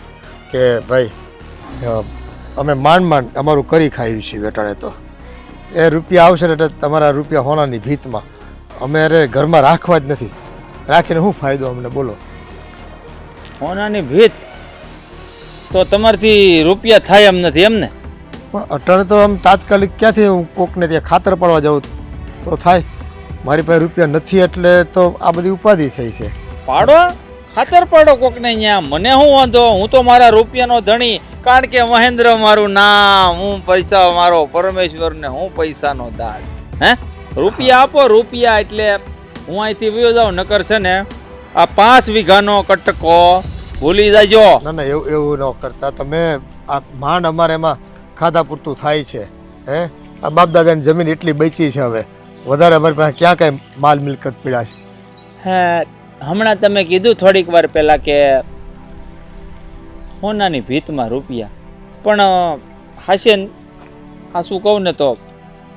D: કે ભાઈ અમે માંડ અમારું કરી ખાઈએ છીએ વેટાણે. તો એ રૂપિયા આવશે ને એટલે તમારા રૂપિયા હોનાની ભીતમાં અમે અરે ઘરમાં રાખવા જ નથી. રાખીને શું ફાયદો અમને? બોલો.
B: સોનાની ભીત તો તમારથી રૂપિયા થાય એમ નથી એમ ને?
D: પણ અટાણે તો આમ તાત્કાલિક ક્યાંથી હું કોકને ત્યાં ખાતર પાડવા જાઉં તો થાય? મારી પાસે રૂપિયા નથી એટલે તો આ બધી ઉપાધિ થઈ છે.
B: પાડો, ખાતર પાડો કોકને અહીંયા, મને શું વાંધો? હું તો મારા રૂપિયાનો ધણી, કારણ કે મહેન્દ્ર મારું નામ, હું પૈસા મારો પરમેશ્વર ને હું પૈસાનો દાસ. હે, રૂપિયા આપો. રૂપિયા એટલે હું અહીંથી વયો જાઉં. નકર છે ને આ 5 વીઘાનો કટકો ભૂલી જાજો.
D: ના એવું ન કરતા તમે. આ માંડ અમારે એમાં ખાધા પૂરતું થાય છે. હે, આ બાપ દાદાની જમીન એટલી બચી છે, હવે વધારે અમારી પાસે ક્યાં કાંઈ માલ મિલકત પીડા છે?
B: હે, હમણાં તમે કીધું થોડીક વાર પહેલા કે સોનાની ભીતમાં રૂપિયા, પણ હાશે આ શું કહું ને તો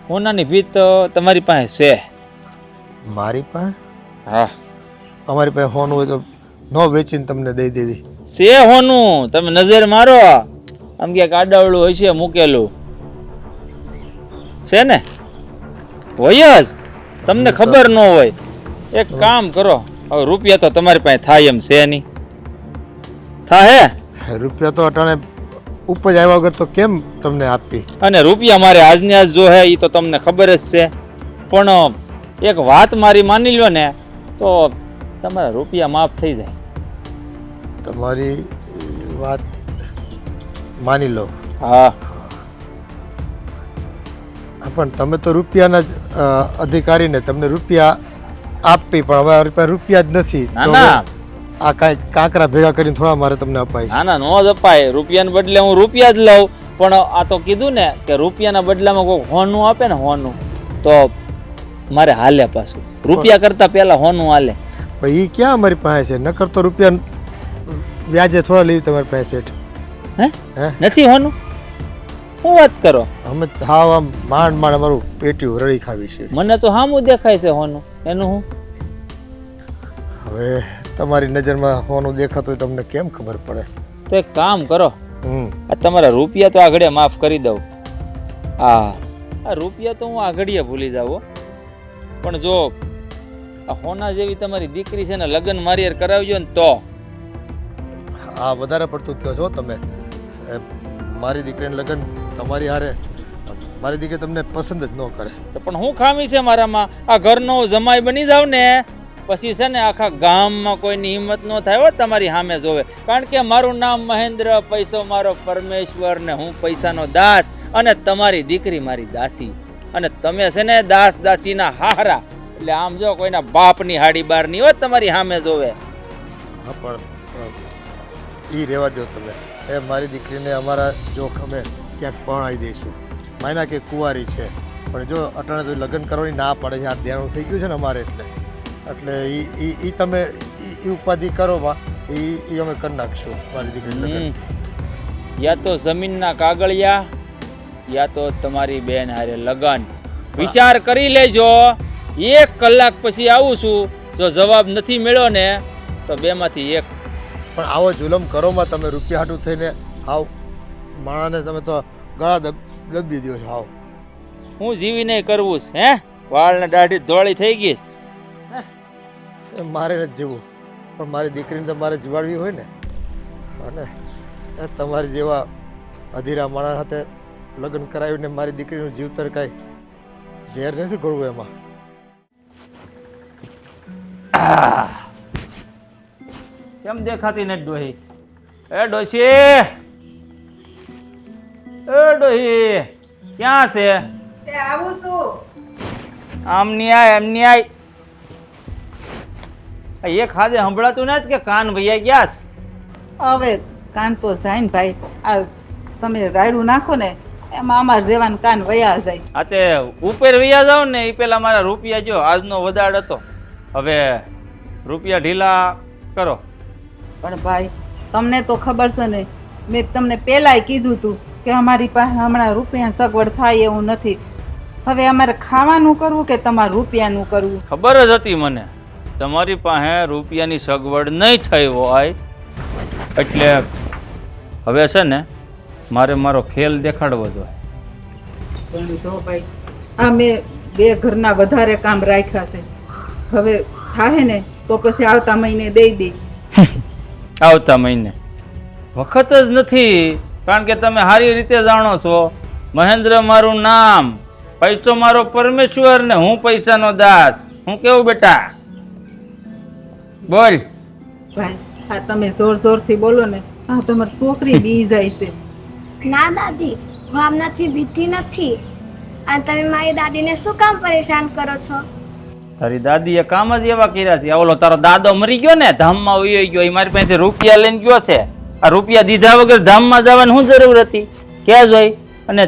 B: સોનાની ભીત તમારી પાસે છે?
D: મારી પાસે?
B: હા,
D: અમારી પાસે હોનું હોય તો ન વેચીને તમને દઈ દેવી
B: છે હોનું. તમે નજર મારો, આમ ક્યાંક આડાવડું હશે મૂકેલું છે ને? હોય જ, તમને ખબર ન હોય. એક કામ કરો, હવે રૂપિયા તો તમારી પાસે થાય એમ છે નહીં? થાય?
D: રૂપિયા તો અટાણે ઉપજ આવ્યા વગર તો કેમ તમને આપી?
B: અને રૂપિયા મારે આજને આજ જો હે એ તો તમને ખબર જ છે. પણ એક વાત મારી માની લો ને તો તમારા રૂપિયા માફ થઈ જાય.
D: તમારી વાત માની લો.
B: હા,
D: પણ તમે તો રૂપિયાના જ અધિકારી ને, તમને રૂપિયા આપી, પણ હવે અમારી પાસે રૂપિયા જ નથી.
B: ના
D: તો
B: ના
D: હવે આ કાંઈ કાંકરા ભેગા કરીને થોડા મારે તમને અપાય છે.
B: ના ના, નો જ અપાય. રૂપિયાને બદલે હું રૂપિયા જ લઉં. પણ આ તો કીધું ને કે રૂપિયાના બદલામાં કોઈ હોનું આપે ને, હોનું, તો મારે હાલે પાછું. રૂપિયા કરતા પહેલા હોનું હાલે.
D: પણ એ ક્યાં અમારી પાસે છે? નકર તો રૂપિયા વ્યાજે થોડા લેવી તમારી પાસે.
B: હે,
D: હે?
B: નથી હોનું? શું વાત કરો?
D: અમે હાવ આમ માંડ માંડ અમારું પેટીયું રળી ખાવી છે.
B: મને તો સામું દેખાય છે હોનું. એનું હું
D: હવે તમારી નજરમાં હોનું દેખાતું હોય તમને કેમ ખબર પડે?
B: તો એક કામ કરો,
D: હમ
B: આ તમારા રૂપિયા તો આગળ માફ કરી દઉં. આ રૂપિયા તો હું આગળીએ ભૂલી જાઉં હો. પણ જો આ હોના જેવી તમારી દીકરી છે ને લગ્ન મારી હારે કરાવજો ને તો
D: આ વધારે પડતું કહો છો તમે. મારી દીકરીને લગ્ન તમારી હારે, મારી દીકરી તમને પસંદ જ ન કરે.
B: તો પણ હું ખામી છે મારામાં? આ ઘરનો જમાઈ બની જાવ ને પછી છે ને આખા ગામમાં કોઈની હિંમત ન થાય હો તમારી સામે જોવે. કારણ કે મારું નામ મહેન્દ્ર, પૈસો મારો પરમેશ્વર ને હું પૈસાનો દાસ, અને તમારી દીકરી મારી દાસી. અને તમે છે ને દાસ દાસીના હારા. એટલે આમ જો કોઈના બાપની હાડી બાર ની હોત તમારી સામે જોવે.
D: હા પણ એ રહેવા દો તમે. એ મારી દીકરીને અમારા જોખમે ક્યાંક પરણાવી દઈશું. માયના કે કુંવારી છે, પણ જો અટાણે તો લગ્ન કરવાની ના પડે છે. આ દેણું થઈ ગયું છે ને અમારે, એટલે એ તમે એ ઉપાધિ કરો માં, એ અમે કરી નાખશું મારી દીકરી લગ્ન.
B: યા તો જમીનના કાગળિયા, યા તો તમારી બેન હારે લગન. વિચાર કરી લેજો. 1 કલાક પછી આવું છું. જો જવાબ નથી મળ્યો ને તો 2 માંથી 1.
D: પણ આવો જુલમ કરો માં તમે. રૂપિયા હાટું થઈને હાવ માણાને તમે તો ગળા દબી દો છો. હાવ
B: હું જીવી નહીં કરવું છે? હે, વાળ ને દાઢી ધોળી થઈ ગઈ છે.
D: મારે નથી જીવવું, પણ મારી દીકરીને તમારે જીવાડવી હોય ને. અને તમારી જેવા અધીરા માણસ સાથે લગ્ન કરાવીને મારી દીકરીનું જીવતર કાંઈ ઝેર નથી ઘોળવું એમાં.
B: કેમ દેખાતી નથી ડોહી? એ ડોશી, એ ડોહી ક્યાં છે?
A: આવું છું.
B: આમની આય, એમની આય. એક હાથે સંભળાતું નથી કે કાન ભૈયા ગયા છે?
A: હવે કાન તો જાય ને ભાઈ. આ તમે રાયડું નાખો ને એમાં અમાર જેવાન કાન વયા જાય.
B: આ તે ઉપર વૈયા જાવ ને એ પેલા મારા રૂપિયા જો આજનો વધાડ હતો. હવે રૂપિયા ઢીલા કરો.
A: પણ ભાઈ તમને તો ખબર છે ને, મેં તમને પહેલાંય કીધું હતું કે અમારી પાસે હમણાં રૂપિયા સગવડ થાય એવું નથી. હવે અમારે ખાવાનું કરવું કે તમારે રૂપિયાનું કરવું?
B: ખબર જ હતી મને તમારી પાસે રૂપિયાની સગવડ નહીં થઈ હોય. એટલે હવે છે ને મારે મારો ખેલ દેખાડવો જોઈએ.
A: પણ જો ભાઈ આ મેં 2 ઘરના વધારે કામ રાખ્યા છે. હવે થાય ને તો પછી આવતા મહિને દઈ દઈ.
B: આવતા મહિને વખત જ નથી. કારણ કે તમે સારી રીતે જાણો છો મહેન્દ્ર મારું નામ, પૈસો મારો પરમેશ્વર ને હું પૈસાનો દાસ. હું કેવું બેટા? બોલ.
A: ભાઈ આ તમે જોર જોરથી બોલો ને આ તમારી છોકરી બી જાય છે.
C: ના દાદી, હું આમનાથી બીતી નથી. અને તમે મારી દાદીને શું કામ પરેશાન કરો છો?
B: તારી દાદીએ કામ જ એવા કર્યા છે. ઓલો તારો દાદો મરી ગયો ને, ધામમાં વયો ગયો, એ મારી પાસે રૂપિયા લઈને ગયો છે. આ રૂપિયા દીધા વગર ધામમાં જવાની શું જરૂર હતી? ક્યાં જોઈ? અને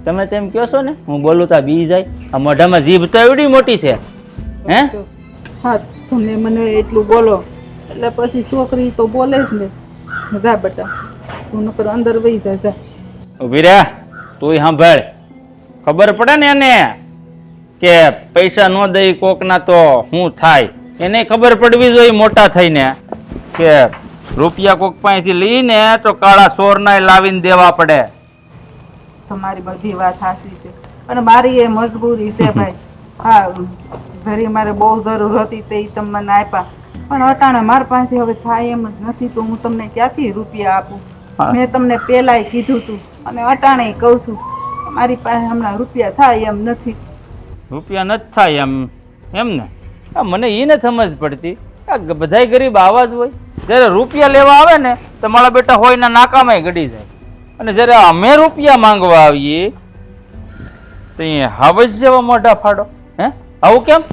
B: તમે તેમ કહો છો ને હું બોલું તો બી જાય. આ મોઢામાં જીભ તો એવડી મોટી છે. હે
A: હા તમે મને એટલું બોલો એટલે પછી છોકરી તો બોલે જ ને. જા બેટા તું નકર અંદર વહી જા.
B: ઉભી રહે. તું સાંભળ. ખબર પડે ને એને કે પૈસા ન દઈ કોકના તો શું થાય. એને ખબર પડવી જોઈએ મોટા થઈને કે રૂપિયા કોક પાસેથી લઈને તો કાળા સોરના લાવીને દેવા પડે.
A: તમારી બધી વાત સાચી છે અને મારી એ મજબૂરી છે ભાઈ. હા ઘરે મારે બહુ જરૂર હતી તે તમે મને આપ્યા, પણ અટાણે મારી પાસે હવે થાય એમ જ નથી તો હું તમને ક્યાંથી રૂપિયા આપું? મેં તમને પહેલાંય કીધું હતું અને અટાણે કહું છું મારી પાસે હમણાં રૂપિયા થાય એમ નથી.
B: રૂપિયા નથી થાય એમ ને? મને એ નથી સમજ પડતી. આ બધાય ગરીબ આવા જ હોય. જ્યારે રૂપિયા લેવા આવે ને તો મારા બેટા હોય ના નાકામાં ગડી જાય. અને જ્યારે અમે રૂપિયા માંગવા આવીએ તો એ હાવજ જેવા મોઢા ફાડો. હે આવું કેમ?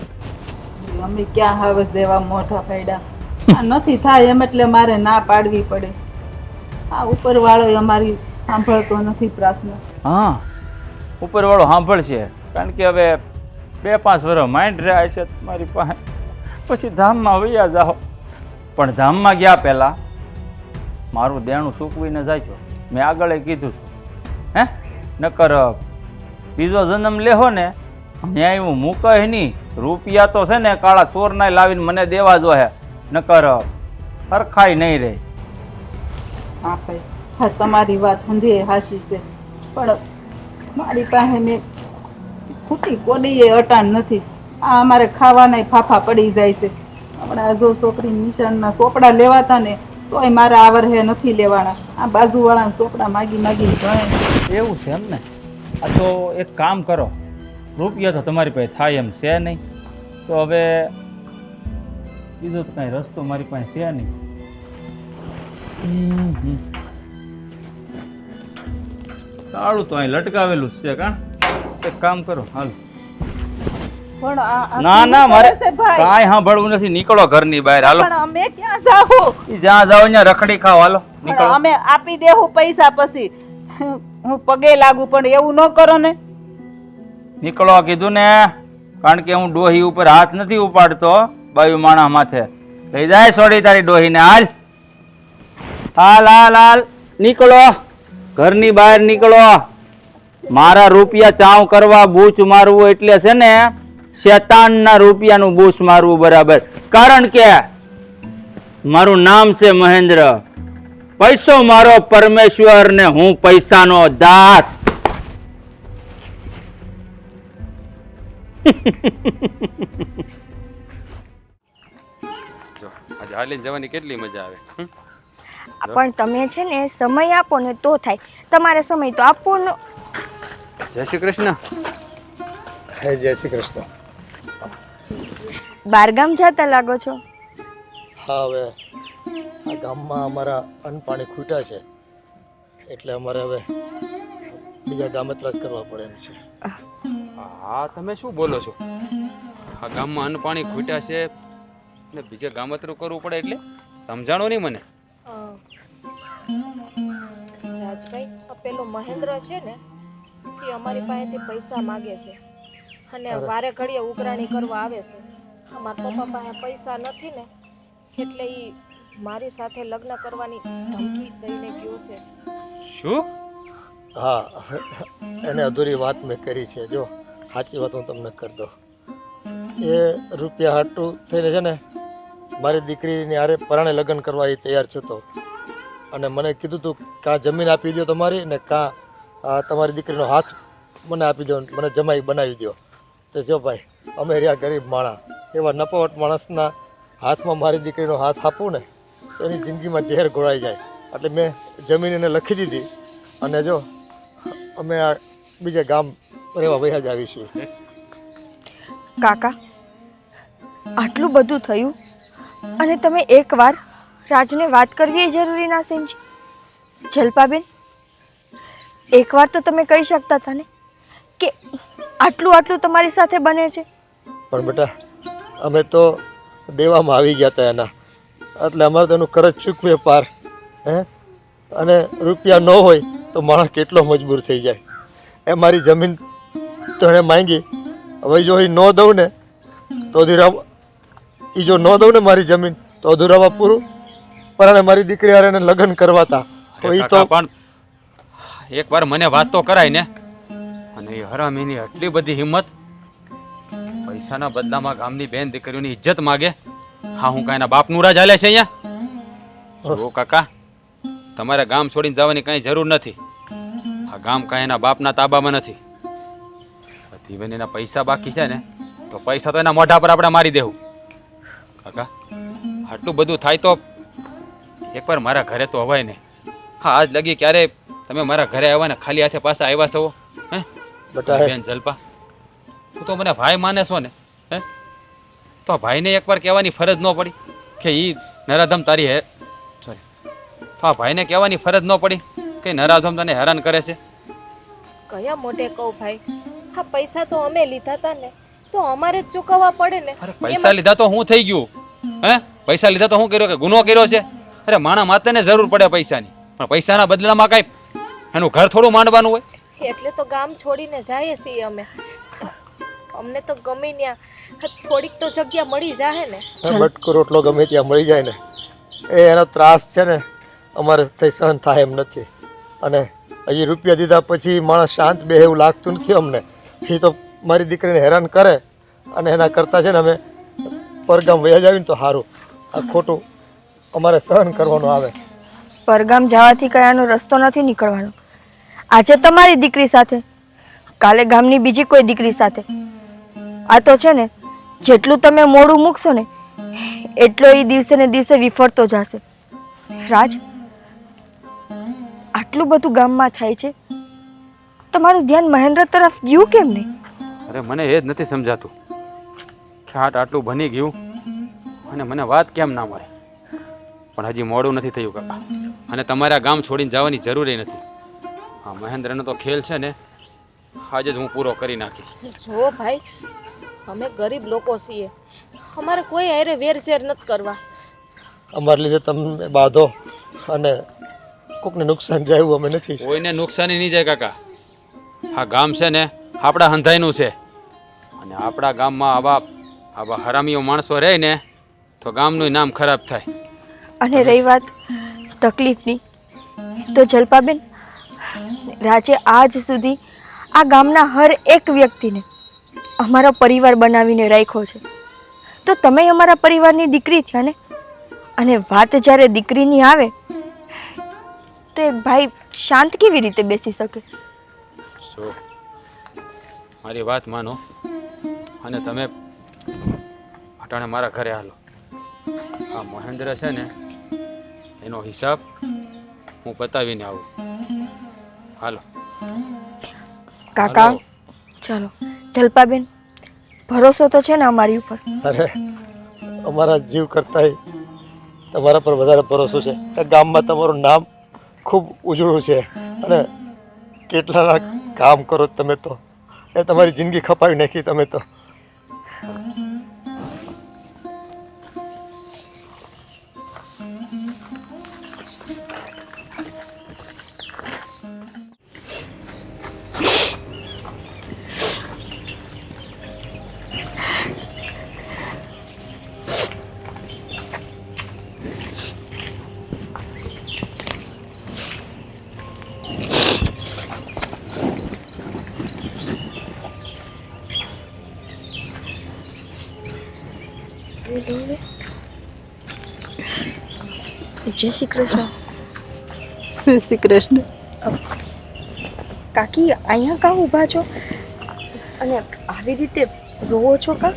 A: અમે ક્યાં હાવસ દેવા મોઢા ફાડ્યા? આ નથી થાય એમ એટલે મારે ના પાડવી પડે. આ ઉપરવાળો અમારી સાંભળતો નથી પ્રાર્થના.
B: હા ઉપરવાળો સાંભળશે. કારણ કે હવે 2-5 વર્ષ માઇન્ડ રહ્યા છે મારી પાસે. પછી ધામમાં વૈયા જાઓ. પણ ધામમાં ગયા પહેલાં મારું દેણું ચૂકવીને જાય છો. મેં આગળ કીધું હતું. હે નકર બીજો જન્મ લેહો ને ન્યાય હું મૂકય નહીં. રૂપિયા તો છે ને કાળા ચોરના લાવીને મને દેવા જોઈએ, નકર હરખાઈ નહીં રહે.
A: હા ભાઈ, હા તમારી વાત હંધે હાચી છે, પણ મારી પાસે મેં ખૂટી કોડીએ અટાણ નથી. આ અમારે ખાવાના ફાફા પડી જાય છે. હમણાં જો છોકરી નિશાનના ચોપડા લેવાતા ને તોય મારા આ વર્ષે નથી લેવાના. આ બાજુવાળાના ચોપડા માગી માગી ભણે.
B: એવું છે એમ ને? આ તો એક કામ કરો, રૂપિયા તો તમારી પાસે થાય એમ છે નહીં, તો હવે બીજો તો કાંઈ રસ્તો મારી પાસે છે નહીં. તાળું તો અહીં લટકાવેલું જ છે. કાં એક કામ કરો, હાલ.
A: પણ આ
B: ના ના, મારે
A: છે ભાઈ.
B: કાંઈ સાંભળવું નથી. નીકળો ઘરની બહાર, હાલો.
A: પણ અમે ક્યાં જાવું?
B: ઈ જ્યાં જાઓ ત્યાં રખડી ખાઓ, હાલો
A: પણ
B: નીકળો.
A: અમે આપી દેવું પૈસા પછી હું પગે લાગુ, પણ એવું ન કરો ને.
B: નીકળો કીધું ને, કારણ કે હું ડોહી ઉપર હાથ નથી ઉપાડતો. બાયુ માણા માથે લઈ જાય છોડી તારી ડોહીને. હાલ હાલ હાલ હાલ, નીકળો ઘરની બહાર નીકળો. મારા રૂપિયા ચાવ કરવા બૂચ મારવું એટલે છે ને શેતાનના રૂપિયાનું બૂચ મારવું બરાબર. કારણ કે મારું નામ છે મહેન્દ્ર. પૈસો મારો પરમેશ્વર ને હું પૈસાનો દાસ.
E: જો આજે હાલીને જવાની કેટલી મજા આવે.
C: પણ તમે છે ને સમય આપો ને તો થાય. તમારે સમય તો આપવો ન.
E: જય શ્રી કૃષ્ણ.
D: હે જય શ્રી કૃષ્ણ.
C: બારગામ જતા લાગો છો.
D: હા, હવે આ ગામમાં અમારા અન્ન પાણી ખૂટ્યા છે, એટલે અમારે હવે બીજા ગામતરા જ કરવા પડે એમ છે.
E: હા, તમે શું બોલો છો? આ ગામમાં અન્ન પાણી ખૂટ્યા છે ને બીજે ગામતરું કરવું પડે એટલે સમજાણો નહીં મને.
F: રાજભાઈ, આ પેલો મહેન્દ્ર છે ને એ અમારી પાસેથી પૈસા માગે છે અને વારે ઘડીએ ઉઘરાણી કરવા આવે છે. અમારા પપ્પા પાસે પૈસા નથી ને એટલે એ મારી સાથે લગ્ન કરવાની ધમકી દઈને ગયો છે.
E: શું?
D: હા, એને અધૂરી વાત મેં કરી છે. જો સાચી વાત હું તમને કરી દઉં. એ રૂપિયા હાટું થઈને છે ને મારી દીકરીની હારે પરાણે લગ્ન કરવા એ તૈયાર થયો, અને મને કીધું હતું કાં જમીન આપી દો તમારી ને કાં તમારી દીકરીનો હાથ મને આપી દો, મને જમાઈ બનાવી દો. તો જો ભાઈ, અમે રહ્યા ગરીબ માણસ, એવા નપાવટ માણસના હાથમાં મારી દીકરીનો હાથ આપું ને તો એની જિંદગીમાં ઝેર ઘોળાઈ જાય. એટલે મેં જમીન એને લખી દીધી, અને જો અમે આ બીજા ગામ રહેવા વયા જ આવી છીએ.
C: કાકા, આટલું બધું થયું અને તમે એકવાર રાજને વાત કરવી એ જરૂરી ના સમજી? જલપાબેન, એકવાર તો તમે કહી શકતા હતા ને કે આટલું આટલું તમારી સાથે બને છે.
D: પણ બેટા, અમે તો દેવામાં આવી ગયા હતા એના, એટલે અમારે તો એનું કરજ ચૂકવે પાર. અને રૂપિયા ન હોય તો માણસ કેટલો મજબૂર થઈ જાય. એ મારી જમીન તો એણે માંગી, હવે જો એ ન દઉં ને તો અધૂરા, એ જો ન દઉં ને મારી જમીન તો અધૂરામાં પૂરું. પણ મારી દીકરી હારે એને લગ્ન કરવાતા તો એ તો
E: પણ એકવાર મને વાત તો કરાય ને. અને એ હરામીની આટલી બધી હિંમત, પૈસાના બદલામાં ગામની બેન દીકરીઓની ઇજ્જત માગે. હા, હું કાંઈના બાપનું રાજ હાલે છે અહીંયા? જો કાકા, તમારે ગામ છોડીને જવાની કાંઈ જરૂર નથી. આ ગામ કાંઈ એના બાપના તાબામાં નથી. બધી બેન એના પૈસા બાકી છે ને તો પૈસા તો એના મોઢા પર આપણે મારી દેવું. કાકા, આટલું બધું થાય તો એકવાર મારા ઘરે તો અવાય ને. હા, આજ લગી ક્યારે તમે મારા ઘરે આવ્યા ને ખાલી હાથે પાછા આવ્યા છો? હે
D: બેટા,
E: બેન જલપા, તું તો મને ભાઈ માને છો ને? હે, તો ભાઈને એકવાર કહેવાની ફરજ ન પડી કે ઈ નરાધમ તારી હે સોરી તો આ ભાઈને કહેવાની ફરજ ન પડી કે નરાધમ તને હેરાન કરે છે?
F: કયા મોઢે કહું ભાઈ? હા, પૈસા તો અમે લીધા હતા ને તો અમારે જ ચૂકવવા પડે ને.
E: અરે પૈસા લીધા તો હું થઈ ગયું? હે, પૈસા લીધા તો હું કર્યો કે ગુનો કર્યો છે? અરે માણા માતાને જરૂર પડે પૈસાની, પણ પૈસાના બદલામાં કાંઈ એનું ઘર થોડું માંડવાનું હોય?
F: એટલે તો ગામ છોડીને જઈએ છીએ અમે. અમને તો ગમે ત્યાં થોડીક તો જગ્યા મળી જાય ને.
D: બટકો રોટલો ગમે ત્યાં મળી જાય ને, એ એનો ત્રાસ છે ને અમારે થઈ સહન થાય એમ નથી. અને હજી રૂપિયા દીધા પછી માણસ શાંત બે એવું લાગતું નથી અમને. એ તો મારી દીકરીને હેરાન કરે અને એના કરતાં છે ને અમે પરગામ વયા જાવીને તો સારું. આ ખોટું અમારે સહન કરવાનું આવે.
C: પરગામ જવાથી કયાનો રસ્તો નથી નીકળવાનો. આજે તમારી દીકરી સાથે, કાલે ગામની બીજી કોઈ દીકરી સાથે. આ તો છે ને જેટલું તમે મોડું મૂકશો ને એટલો એ દિવસે ને દિવસે વિફળતો જશે. રાજ, આટલું બધું ગામમાં થાય છે, તમારું ધ્યાન મહેન્દ્ર તરફ ગયું કેમ નહીં?
E: અરે મને એ જ નથી સમજાતું કે આટલું બની ગયું અને મને વાત કેમ ના મળે. પણ હજી મોડું નથી થયું કાકા, અને તમારે આ ગામ છોડીને જવાની જરૂર નથી. હા, મહેન્દ્રનો તો ખેલ છે ને આજે જ હું પૂરો કરી નાખીશ.
F: જો ભાઈ, અમે ગરીબ લોકો છીએ, અમારે કોઈ હારે વેરઝેર નથી કરવા.
D: અમારા લીધે તમે બાંધો અને કોકને નુકસાન જાય એવું અમે નથી.
E: કોઈને નુકસાની નહીં જાય કાકા. આ ગામ છે ને આપણા હંધાઈનું છે, અને આપણા ગામમાં આવા હરામીઓ માણસો રહે ને તો ગામનું નામ ખરાબ થાય.
C: અને રહી વાત તકલીફની, તો જલપાબેન, રાજે આજ સુધી આ ગામના હર એક વ્યક્તિને અમારો પરિવાર બનાવીને રાખ્યો છે. તો તમે અમારા પરિવારની દીકરી થયા ને, અને વાત જ્યારે દીકરીની આવે તો એક ભાઈ શાંત કેવી રીતે બેસી શકે?
E: જો મારી વાત માનો અને તમે અટાણે મારા ઘરે હાલો. આ મહેન્દ્ર છે ને એનો હિસાબ હું બતાવીને આવું. હાલો
C: કાકા, ચાલો. જલપાબેન, ભરોસો તો છે ને અમારી ઉપર?
D: અરે અમારા જીવ કરતાંય તમારા પર વધારે ભરોસો છે. આ ગામમાં તમારું નામ ખૂબ ઉજળું છે અને કેટલાના કામ કરો તમે તો એ તમારી જિંદગી ખપાવી નાખી તમે તો.
C: જય શ્રી કૃષ્ણ.
A: શ્રી શ્રી કૃષ્ણ.
C: કાકી, અહીંયા કાં ઊભા છો અને આવી રીતે રોવો છો કા?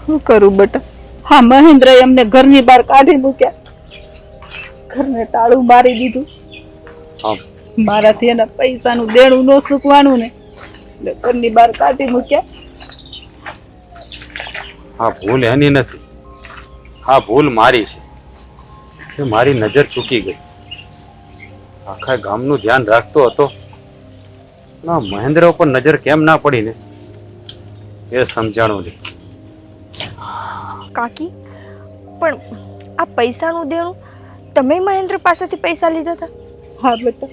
A: શું કરું બેટા? હા, મહેન્દ્રએ અમને ઘરની બહાર કાઢી મૂક્યા, ઘરને તાળું મારી દીધું. મારાથી એના પૈસાનું દેણું ન ચૂકવાનું ને એટલે ઘરની બહાર કાઢી મૂક્યા.
E: આ ભૂલ એની નથી, આ ભૂલ મારી છે કે મારી નજર ચૂકી ગઈ. આખા ગામનું ધ્યાન રાખતો હતો, ના મહેન્દ્ર ઉપર નજર કેમ ના પડી ને એ સમજાણું નહીં.
C: કાકી, પણ આ પૈસાનું દેણું તમે મહેન્દ્ર પાસેથી પૈસા લીધા હતા?
A: હા બેટા,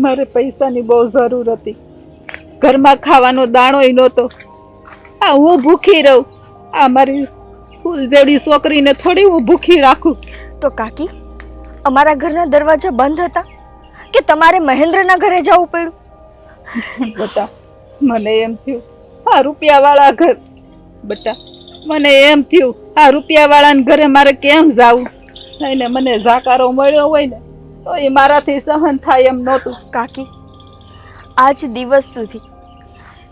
A: મારે પૈસાની બહુ જરૂર હતી. ઘરમાં ખાવાનો દાણોય નહોતો. આ હું ભૂખી રહું, આ મારી ફૂલ જેવડી છોકરીને થોડી હું ભૂખી રાખું?
C: તો કાકી, અમારા ઘરના દરવાજા બંધ હતા કે તમારે મહેન્દ્રના ઘરે જવું પડ્યું?
A: બેટા, મને એમ થયું આ રૂપિયાવાળા ઘર, બેટા મને એમ થયું આ રૂપિયાવાળાના ઘરે મારે કેમ જાવું? એને મને જાકારો મળ્યો હોય ને તો એ મારાથી સહન થાય એમ નહોતું.
C: કાકી, આજ દિવસ સુધી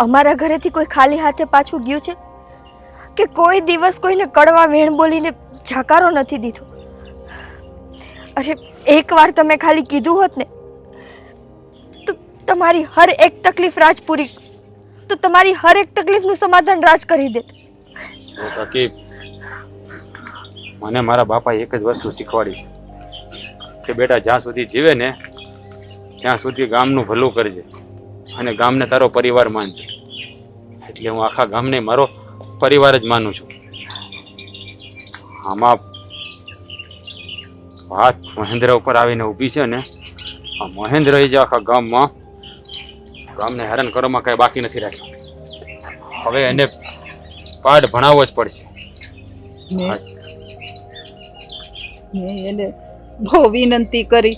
C: અમારા ઘરેથી કોઈ ખાલી હાથે પાછું ગયું છે કે કોઈ દિવસ કોઈને કડવા વેણ બોલીને જાકારો નથી દીધો? અરે એકવાર તમે ખાલી કીધું હોત ને તો તમારી હર એક તકલીફ રાજ પૂરી, તો તમારી હર એક તકલીફનું સમાધાન રાજ કરી દેત.
E: કાકી, મને મારા બાપાએ એક જ વસ્તુ શીખવાડી છે કે બેટા જ્યાં સુધી જીવે ને ત્યાં સુધી ગામનું ભલું કરજે અને ગામને તારો પરિવાર માનજે. એટલે હું આખા ગામને મારો પરિવાર જ માનું છું. આમાં વાત મહેન્દ્ર ઉપર આવીને ઊભી છે ને, આ મહેન્દ્ર જે આખા ગામને હેરાન કરવામાં કઈ બાકી નથી રાખ્યું. હવે એને પાઠ ભણાવવો જ પડશે.
A: મેં એને બહુ વિનંતી કરી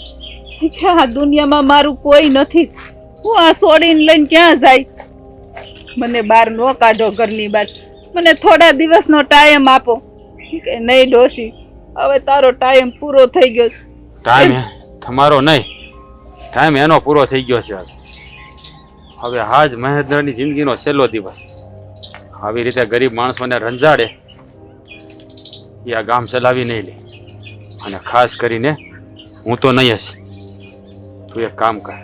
A: કે આ દુનિયામાં મારું કોઈ નથી, હું આ છોડીને લઈને ક્યાં જાય? મને બહાર ન કાઢો, ઘરની બહાર. મને થોડા દિવસનો ટાઈમ આપો. કે નહીં ડોશી, હવે તારો ટાઈમ પૂરો થઈ ગયો છે.
E: ટાઈમ તમારો નહીં, ટાઈમ એનો પૂરો થઈ ગયો છે. હવે આજ મહેન્દ્રની જિંદગીનો છેલ્લો દિવસ. આવી રીતે ગરીબ માણસોને રંજાડે એ આ ગામ ચલાવી નહીં લે. અને ખાસ કરીને હું તો નહીં હશે. તું એક કામ કર,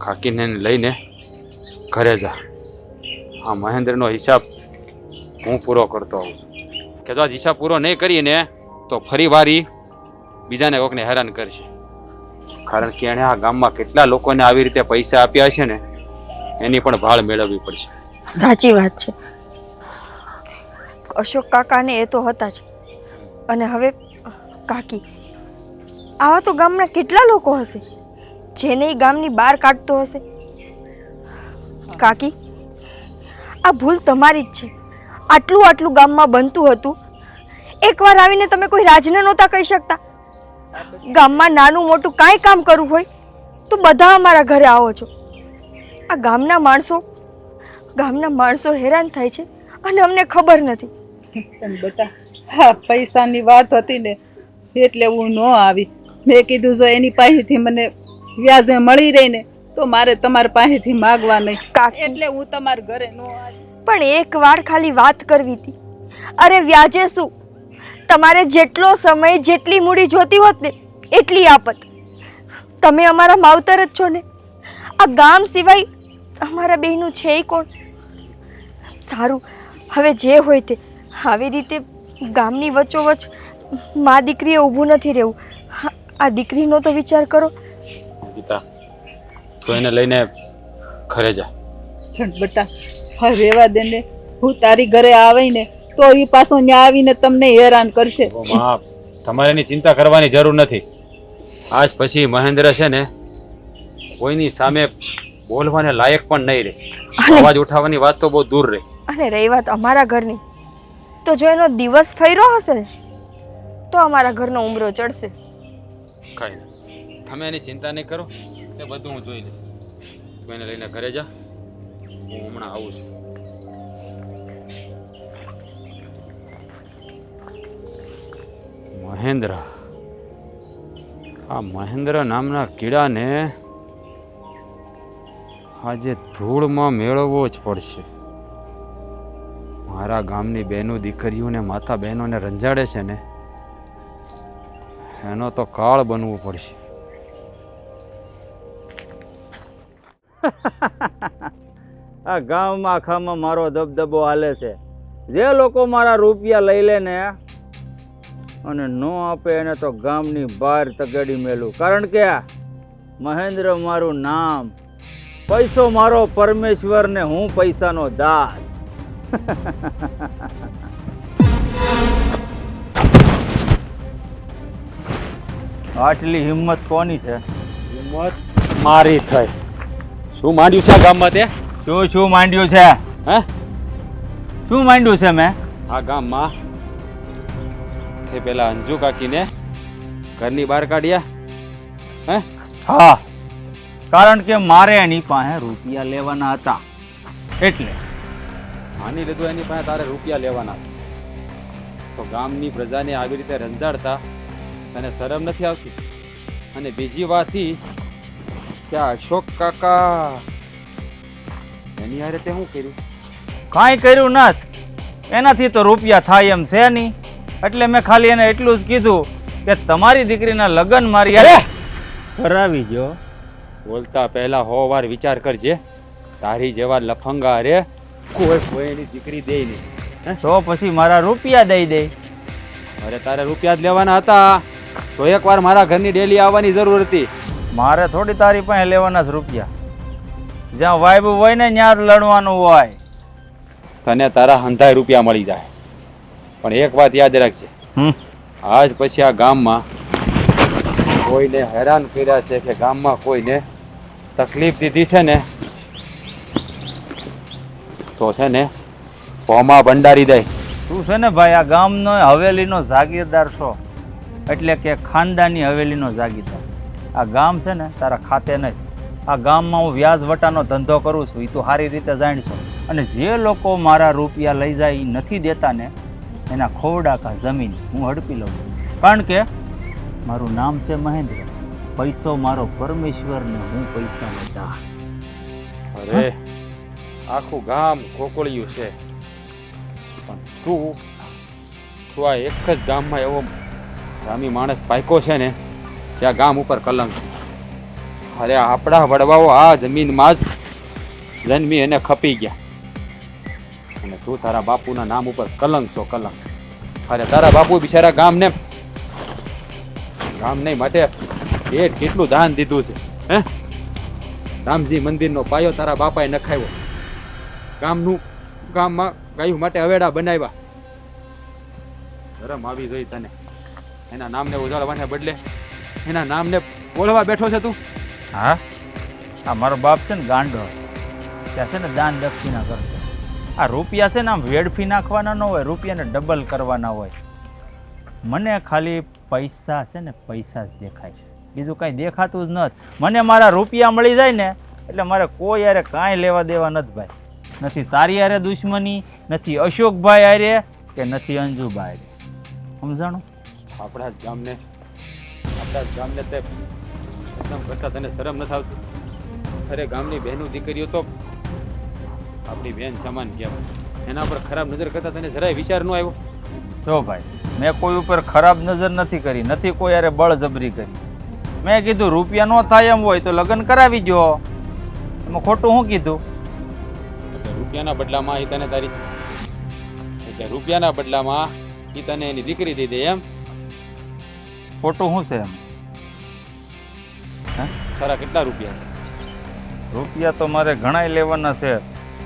E: કાકીને લઈને ઘરે જા. આ મહેન્દ્રનો હિસાબ હું પૂરો કરતો આવું છું. કે જો આ હિસાબ પૂરો નહીં કરીએ તો ફરી વારી બીજાને કોકને હેરાન કરશે. કારણ કે એણે આ ગામમાં કેટલા લોકોને આવી રીતે પૈસા આપ્યા છે ને એની પણ ભાળ મેળવવી પડશે.
C: સાચી વાત છે. અશોક કાકાને એ તો હતા જ, અને હવે કાકી. આવા તો ગામના કેટલા લોકો હશે જેને ઈ ગામની બહાર કાઢતો હશે. કાકી, આ ભૂલ તમારી જ છે. આટલું ગામમાં બનતું હતું, એકવાર આવીને તમે કોઈ રાજને નહોતા કહી શકતા? ગામમાં નાનું મોટું કાંઈ કામ કરવું હોય તો બધા અમારા ઘરે આવો છો. આ ગામના માણસો હેરાન થાય છે અને અમને ખબર નથી.
A: પણ બેટા, હા, પૈસાની વાત હતી ને એટલે હું ન આવી. મેં કીધું જો એની પાસેથી મને વ્યાજે મળી રહી ને તો મારે તમારી પાસેથી માગવા નહીં, એટલે હું તમારા ઘરે ન આવી.
C: પણ એક વાર ખાલી વાત કરવી હતી. અરે વ્યાજે શું, તમારે જેટલો સમય જેટલી મૂડી જોતી હોત ને એટલી આપત. તમે અમારા માવતર જ છો ને. આ ગામ સિવાય અમારા બેયનું છે કોણ? સારું, હવે જે હોય તે. આવી રીતે ગામની વચ્ચોવચ્ચ મા દીકરીએ ઊભું નથી રહેવું. આ દીકરીનો તો વિચાર કરો.
E: ગીતા, તું એને લઈને ઘરે જા.
A: પણ બેટા, હવે રહેવા દે ને. હું તારી ઘરે આવે ને તો એ પાછો ત્યાં આવીને તમને હેરાન કરશે.
E: તમારે એની ચિંતા કરવાની જરૂર નથી. આજ પછી મહેન્દ્ર છે ને કોઈની સામે બોલવાને લાયક પણ નહીં રહે. અવાજ ઉઠાવવાની વાત તો બહુ દૂર રહે.
C: અને રહી વાત અમારા ઘરની, તો જો એનો દિવસ ફર્યો હશે ને તો અમારા ઘરનો ઉમરો ચડશે.
E: કાંઈ નહીં, તમે એની ચિંતા નહીં કરો, એ બધું હું જોઈ લઈશ. તું એને લઈને ઘરે જા, હું હમણાં આવું છું. મહેન્દ્ર, આ મહેન્દ્ર નામના કીડાને આજે ધૂળમાં મેળવવો જ પડશે. મારા ગામની બહેનો દીકરીઓને માતા બહેનોને રંજાડે છે ને એનો તો કાળ બનવું પડશે.
B: આ ગામમાં આખામાં મારો દબદબો હાલે છે. જે લોકો મારા રૂપિયા લઈ લે ને અને ન આપે એને તો ગામની બહાર તગેડી મેલું. કારણ કે મહેન્દ્ર મારું નામ, પૈસો મારો પરમેશ્વર ને હું પૈસાનો દાસ. આટલી હિંમત કોની છે?
E: હિંમત મારી થઈ. શું માંડ્યું છે આ ગામમાં તે?
B: શું માંડ્યું છે?
E: હે,
B: શું માંડ્યું છે મેં?
E: આ ગામમાં તે પેલા અંજુ કાકીને ઘરની બહાર કાઢ્યા. હે,
B: હા, કારણ કે મારે એની પાસે રૂપિયા લેવાના હતા એટલે.
E: માની લીધું એની પાસે તારે રૂપિયા લેવાના હતા. તો ગામની પ્રજાને આવી રીતે રંજાડતા તને શરમ નથી આવતી? અને બીજી વાત ઈ કે આ અશોક કાકા એની હારે તે શું કર્યું?
B: કાંઈ કર્યું નથી. એનાથી તો રૂપિયા થાય એમ છે નહીં. એટલે મેં ખાલી એને એટલું જ કીધું કે તમારી દીકરીના લગ્ન મારી હારે કરાવી જો.
E: બોલતા પહેલા 100 વાર વિચાર કરજે. તારી જેવા લફંગા રે કોઈ એની દીકરી દે નહીં.
B: તો પછી મારા રૂપિયા દઈ દે.
E: અરે તારે રૂપિયા જ લેવાના હતા તો એકવાર મારા ઘરની ડેલી આવવાની જરૂર હતી.
B: મારે થોડી તારી પાસે લેવાના જ રૂપિયા. જ્યાં વાયબ હોય ને ત્યાં જ લડવાનું હોય.
E: તને તારા હંધાય રૂપિયા મળી જાય. પણ એક વાત યાદ રાખજે, આજ પછી આ ગામમાં કોઈને હેરાન કર્યા છે કે ગામમાં કોઈને તકલીફ દીધી છે ને તો છે ને ભોમાં ભંડારી દે.
B: તું છે ને ભાઈ આ ગામનો હવેલીનો જાગીરદાર છો, એટલે કે ખાનદાની હવેલીનો જાગીરદાર.
G: આ ગામ છે ને તારા ખાતે નહીં. આ ગામમાં હું વ્યાજ વટાનો ધંધો કરું છું, એ તું સારી રીતે જાણશો. અને જે લોકો મારા રૂપિયા લઈ જાય એ નથી દેતા ને એના ખોવડા કા જમીન હું હડપી લઉં છું. કારણ કે મારું નામ છે મહેન્દ્ર, પૈસો મારો પરમેશ્વર ને હું પૈસાનો દાસ.
E: અરે આખું ગામ કોકળિયું છે, પણ તું આ એક જ ગામમાં એવો રામી માણસ પાયકો છે ને કે આ ગામ ઉપર કલંક છે. અરે આપણા વડવાઓ આ જમીનમાં જ જન્મી અને ખપી ગયા, અને તું તારા બાપુના નામ ઉપર કલંક છો, કલંક. અરે તારા બાપુ બિચારા ગામને માટે પેટ કેટલું દાન દીધું છે. હે, રામજી મંદિરનો પાયો તારા બાપાએ નખાવ્યો, ગામમાં ગાયું માટે હવેડા બનાવ્યા. શરમ આવી જોઈ તને? એના નામને ઉજાળવાને બદલે એના નામને બોલવા બેઠો છે તું.
G: હા, આ મારો બાપ છે ને ગાંડો, ત્યાં છે ને દાન દક્ષિણા કરશે. આ રૂપિયા છે ને આમ વેડફી નાખવાના ન હોય, રૂપિયાને ડબલ કરવાના હોય. મને ખાલી પૈસા છે ને પૈસા જ દેખાય છે, બીજું કાંઈ દેખાતું જ નથી. મને મારા રૂપિયા મળી જાય ને એટલે મારે કોઈ યારે કાંઈ લેવા દેવા નથી ભાઈ. નથી તારી હારે દુશ્મની, નથી અશોકભાઈ હારે કે નથી અંજુભાઈ હારે. સમજાણું?
E: આપણા જ ગામને તે એકદમ કરતા તને શરમ નથી આવતી? અરે ગામની બહેનો દીકરીઓ તો આપણી બહેન સમાન કહેવાય, એના પર ખરાબ નજર કરતા તને જરાય વિચાર ન આવ્યો?
G: જો ભાઈ, મેં કોઈ ઉપર ખરાબ નજર નથી કરી, નથી કોઈ યારે બળજબરી કરી. મેં કીધું રૂપિયા ન થાય એમ હોય તો લગ્ન કરાવી જો. એમાં ખોટું શું કીધું?
E: એટલે રૂપિયાના બદલામાં એ તને તારી એટલે રૂપિયાના બદલામાં એ તને એની દીકરી દઈ દે એમ?
G: ખોટું શું છે એમ?
E: તારા કેટલા રૂપિયા છે?
G: રૂપિયા તો મારે ઘણાય લેવાના છે,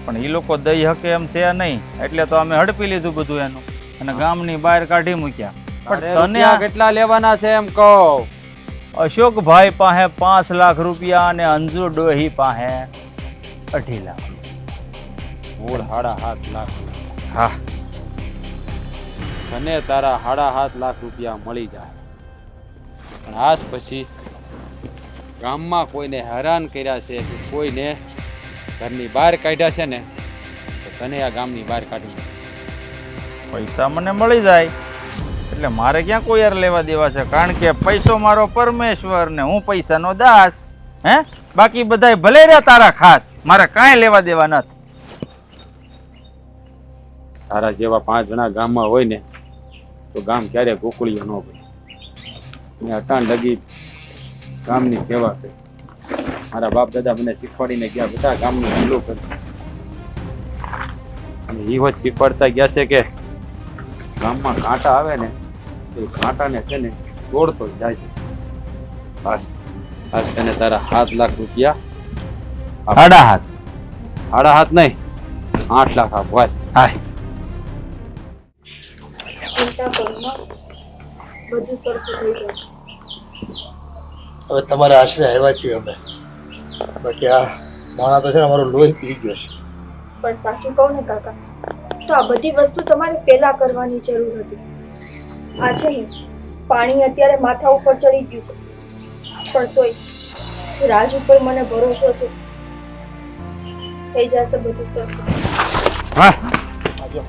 G: પણ એ લોકો દઈ શકે એમ છે નહીં, એટલે તો અમે હડપી લીધું બધું એનું અને ગામની બહાર કાઢી મૂક્યા. પણ તને
E: રૂપિયા કેટલા લેવાના છે એમ કહો?
G: અશોકભાઈ પાસે 5 લાખ રૂપિયા અને અંજુ ડોહી પાસે 2.5 લાખ.
E: મૂળ 7.5 લાખ.
G: હા,
E: તને તારા 7.5 લાખ રૂપિયા મળી જાય, પણ આજ પછી ગામમાં કોઈને હેરાન કર્યા છે કે કોઈને ઘરની બહાર કાઢ્યા છે ને તો તને આ ગામની બહાર કાઢી મૂકે.
G: પૈસા મને મળી જાય એટલે મારે ક્યાં કોઈ યાર લેવા દેવા છે? કારણ કે પૈસો મારો પરમેશ્વર ને હું પૈસાનો દાસ. હે, બાકી બધાય ભલે રહ્યા તારા ખાસ, મારે કાંઈ લેવા દેવા નથી.
E: તારા જેવા 5 જણા ગામમાં હોય ને તો ગામ ક્યારે ગોકળીઓ ન બને. મેં અટાણ લગી ગામની સેવા કરી, મારા બાપ દાદા મને શીખવાડીને ગયા, બધા ગામનું ભલું કર્યું, અને એ વાત શીખવાડતા ગયા છે કે ગામમાં કાંટા આવે ને તો એ કાંટાને છે ને તોડતો જાય છે. આજ તને તારા 7 લાખ રૂપિયા 7.5 નહીં 8 લાખ આપવા.
G: હા,
C: ચિંતા કરો માં, બધું સરખું થઈ જશે.
D: હવે તમારા આશરે આવ્યા છીએ અમે, બાકી આ માણા તો છે ને અમારો લોહી પી ગયો છે.
C: પણ સાચું કહું ને કાકા, તો આ બધી વસ્તુ તમારે પહેલા કરવાની જરૂર હતી. આ છે ને પાણી અત્યારે માથા ઉપર ચડી ગયું છે, પણ તોય રાજ ઉપર મને ભરોસો છે, થઈ જશે બધું સરખું.
D: આજો.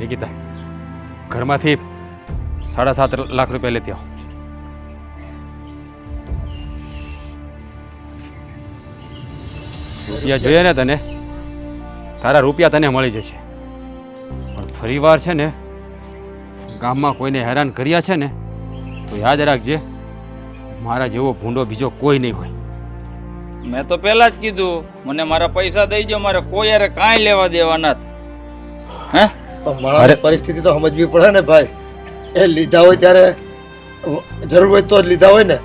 E: નિકિતા, ઘરમાંથી 7.5 લાખ રૂપિયા લેતી આવો. રૂપિયા જોઈએ ને તને, તારા રૂપિયા તને મળી જશે, પણ ફરીવાર છે ને ગામમાં કોઈને હેરાન કર્યા છે ને તો યાદ રાખજે, મારા જેવો ભૂંડો બીજો કોઈ નહીં હોય.
G: મેં તો પહેલા જ કીધું, મને મારા પૈસા દઈ દો, મારે કોઈ યારે કાંઈ લેવા દેવા નથી. હે,
D: પણ મારી પરિસ્થિતિ તો સમજવી પડે ને ભાઈ. એ લીધા હોય ત્યારે જરૂર હોય તો જ લીધા હોય ને,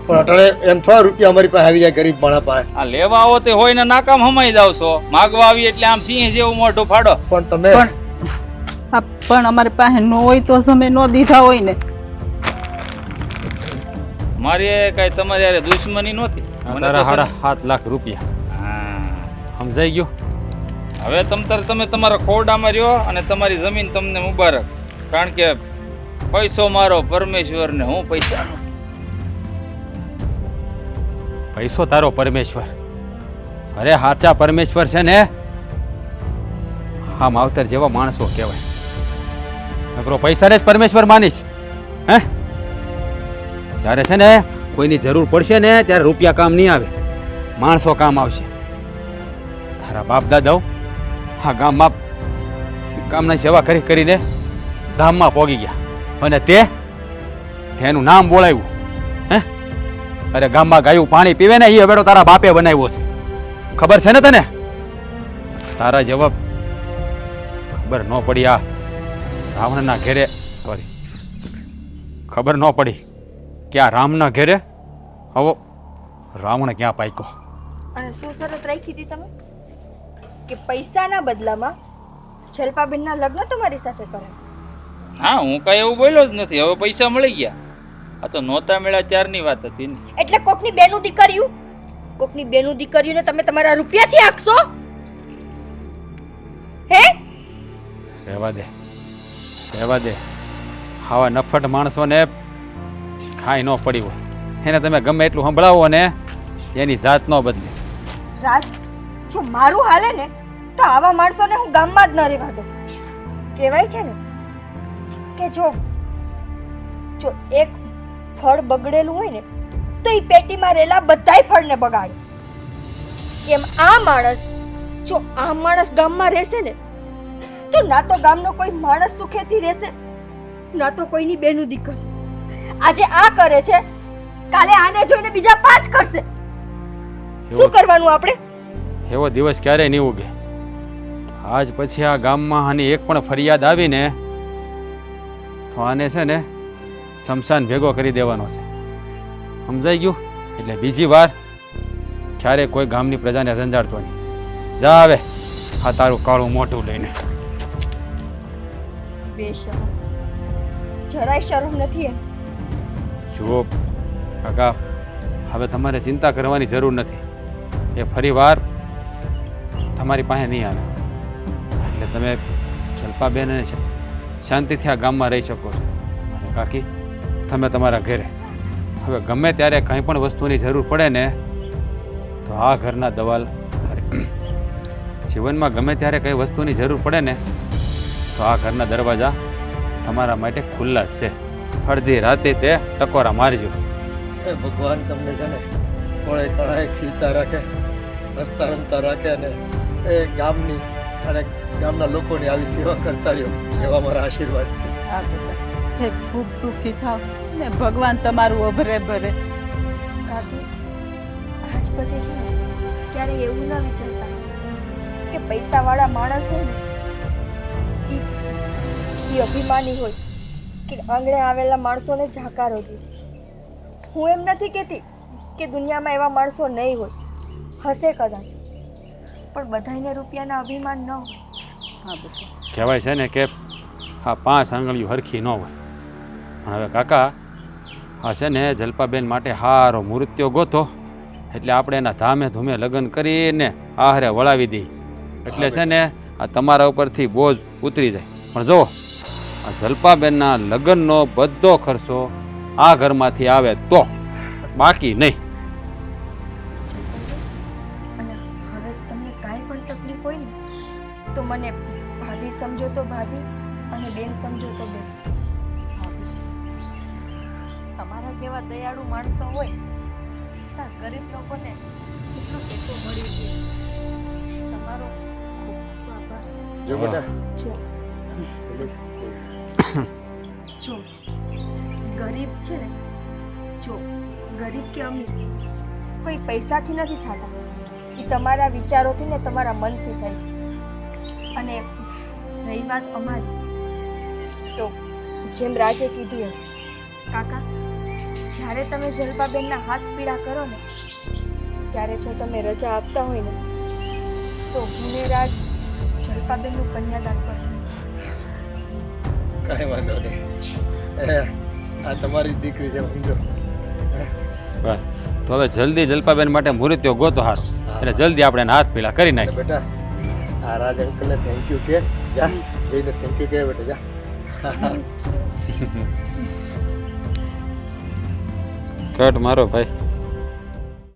D: પણ અટાણે એમ થોડા રૂપિયા અમારી પાસે આવી જાય ગરીબ માણસ પાસે.
G: આ લેવા આવો તે હોય ને નાકામ હમાઈ જાવ છો, માગવા આવી એટલે આમ સિંહ જેવું મોઢું ફાડો.
D: પણ તમે
A: પણ અમારી પાસે ન હોય તો અમે ન દીધા હોય ને.
G: મારી કઈ તમારી યારે દુશ્મની નહોતી.
E: તારા 7.5 લાખ રૂપિયા સમજાઈ ગયો?
G: હવે તમે તમારા ખોરડામાં રહ્યો અને તમારી જમીન તમને મુબારક. કારણ કે પૈસો મારો પરમેશ્વર ને હું પૈસાનો.
E: પૈસો તારો પરમેશ્વર? અરે સાચા પરમેશ્વર છે ને હા માવતર જેવા માણસો કહેવાય. નકરો પૈસાને જ પરમેશ્વર માનીશ હે? જ્યારે છે ને કોઈની જરૂર પડશે ને ત્યારે રૂપિયા કામ નહીં આવે, માણસો કામ આવશે. તારા બાપ દાદાઓ હા ગામની સેવા કરીને ધામમાં પોગી ગયા અને તેનું નામ બોલાવ્યું હે? અરે ગામમાં ગાયું પાણી પીવે ને એ હવેડો તારા બાપે બનાવ્યો છે, ખબર છે ને તને? તારા જેવા ખબર ન પડી આ રાવણના ઘેરે ખબર ન પડી કે આ રામના ઘેરે હવે રાવણ ક્યાં પાક્યો.
C: અને શું શરત રાખી હતી તમે કે પૈસાના બદલામાં જલપાબેનના લગ્ન તમારી સાથે કરે?
G: હા, હું કાંઈ એવું બોલ્યો જ નથી. હવે પૈસા મળી ગયા. આ તો નહોતા મળ્યા ત્યારની વાત હતી ને.
C: એટલે કોકની બેનું દીકરીઓને તમે તમારા રૂપિયાથી આખશો હે?
E: રહેવા દે આવા નફટ માણસોને ખાઈ ન પડી હોય એને તમે ગમે એટલું સંભળાવો ને એની જાત ન બદલે.
C: રાજ, જો મારું હાલે ને તો આવા માણસોને હું ગામમાં જ ન રહેવા દઉં. કહેવાય છે ને કે જો એક ફળ બગડેલું હોય ને તો એ પેટીમાં રહેલા બધાય ફળને બગાડે. એમ આ માણસ ગામમાં રહેશે ને તો ના તો ગામનો કોઈ માણસ સુખેથી રહેશે, ના તો કોઈની બેનું દીકરી. આજે આ કરે છે, કાલે આને જોઈને બીજા 5 કરશે. શું કરવાનું આપણે?
E: એવો દિવસ ક્યારેય નહીં ઉગે. આજ પછી આ ગામમાં આની એક પણ ફરિયાદ આવીને તો આને છે ને શમશાન ભેગો કરી દેવાનો છે, સમજાઈ ગયું? એટલે બીજી વાર ક્યારે કોઈ ગામની પ્રજાને રંજાડતો નહીં. જા આવે આ તારું કાળું મોઢું લઈને.
C: બેશરમ, જરાય શરમ નથી એમ.
E: જુઓ કાકા, હવે તમારે ચિંતા કરવાની જરૂર નથી. એ ફરી વાર તમારી પાસે નહીં આવે. એટલે તમે જલપાબેન અને શાંતિથી આ ગામમાં રહી શકો છો. અને કાકી, તમે તમારા ઘરે હવે ગમે ત્યારે કંઈ પણ વસ્તુની જરૂર પડે ને તો આ ઘરના દવાલ જીવનમાં ગમે ત્યારે કંઈ વસ્તુની જરૂર પડે ને તો આ ઘરના દરવાજા તમારા માટે ખુલ્લા જ છે. અડધી રાતે તે ટકોરા મારજો.
D: એ ભગવાન તમને છે ને કોળે કળાએ ખીલતા રાખે, હસતા રમતા રાખે અને એ ગામની અને ગામના લોકોની આવી સેવા કરતા રહ્યો એવા મારા આશીર્વાદ છે.
A: આ બેટા હે ખૂબ સુખી થાવ ને ભગવાન તમારું અભરે ભરે.
C: કાકી, આજ પછી છે ને ક્યારેય એવું ન વિચારતા કે પૈસાવાળા માણસ હોય ને એ અભિમાની હોય કે આંગણે આવેલા માણસોને જાકારો દે. હું એમ નથી કહેતી કે દુનિયામાં એવા માણસો નહીં હોય, હશે કદાચ, પણ બધાને રૂપિયાના અભિમાન ન હોય.
A: હા બેટા
E: કહેવાય છે ને કે આ 5 આંગળીઓ હરખી ન હોય. પણ હવે કાકા આ છે ને જલપાબેન માટે હારો મૃત્યુ ગોતો એટલે આપણે એના ધામે ધૂમે લગ્ન કરીને આહારે વળાવી દઈએ એટલે છે ને આ તમારા ઉપરથી બોજ ઉતરી જાય. પણ જો આ જલપાબેનના લગ્નનો બધો ખર્ચો આ ઘરમાંથી આવે તો, બાકી નહીં.
C: અને હવે તમને કાંઈ પણ તકલીફ હોય ને તો મને ભાભી સમજો તો ભાભી અને બેન સમજો તો બેન.
F: તમારા જેવા દયાળુ માણસો હોય તો ગરીબ લોકોને કેટલો ટેકો મળી છે. તમારો ખૂબ ખૂબ આભાર.
D: જો બેટા
C: જો ગરીબ છે ને, જો ગરીબ કે અમીર કોઈ પૈસાથી નથી થતા, એ તમારા વિચારોથી ને તમારા મનથી થાય છે. અને રહી વાત અમારી, તો જેમ રાજે કીધું એમ કાકા, જ્યારે તમે જલપાબેનના હાથ પીડા કરો ને ત્યારે જો તમે રજા આપતા હોય ને તો હું ને રાજ જલપાબેનનું કન્યાદાન કરશું.
D: કાંઈ વાંધો નહીં, આ તમારી દીકરી છે સમજો.
E: બસ તો હવે જલ્દી જલપાબેન માટે મૃત્યુ ગોતો હારો એટલે જલ્દી આપણે એના હાથ પીલા કરી નાખીએ.
D: બેટા આ રાજ અંકલને થેન્ક યુ કે જા જઈને થેન્ક યુ કે બેટા જા
E: કટ મારો ભાઈ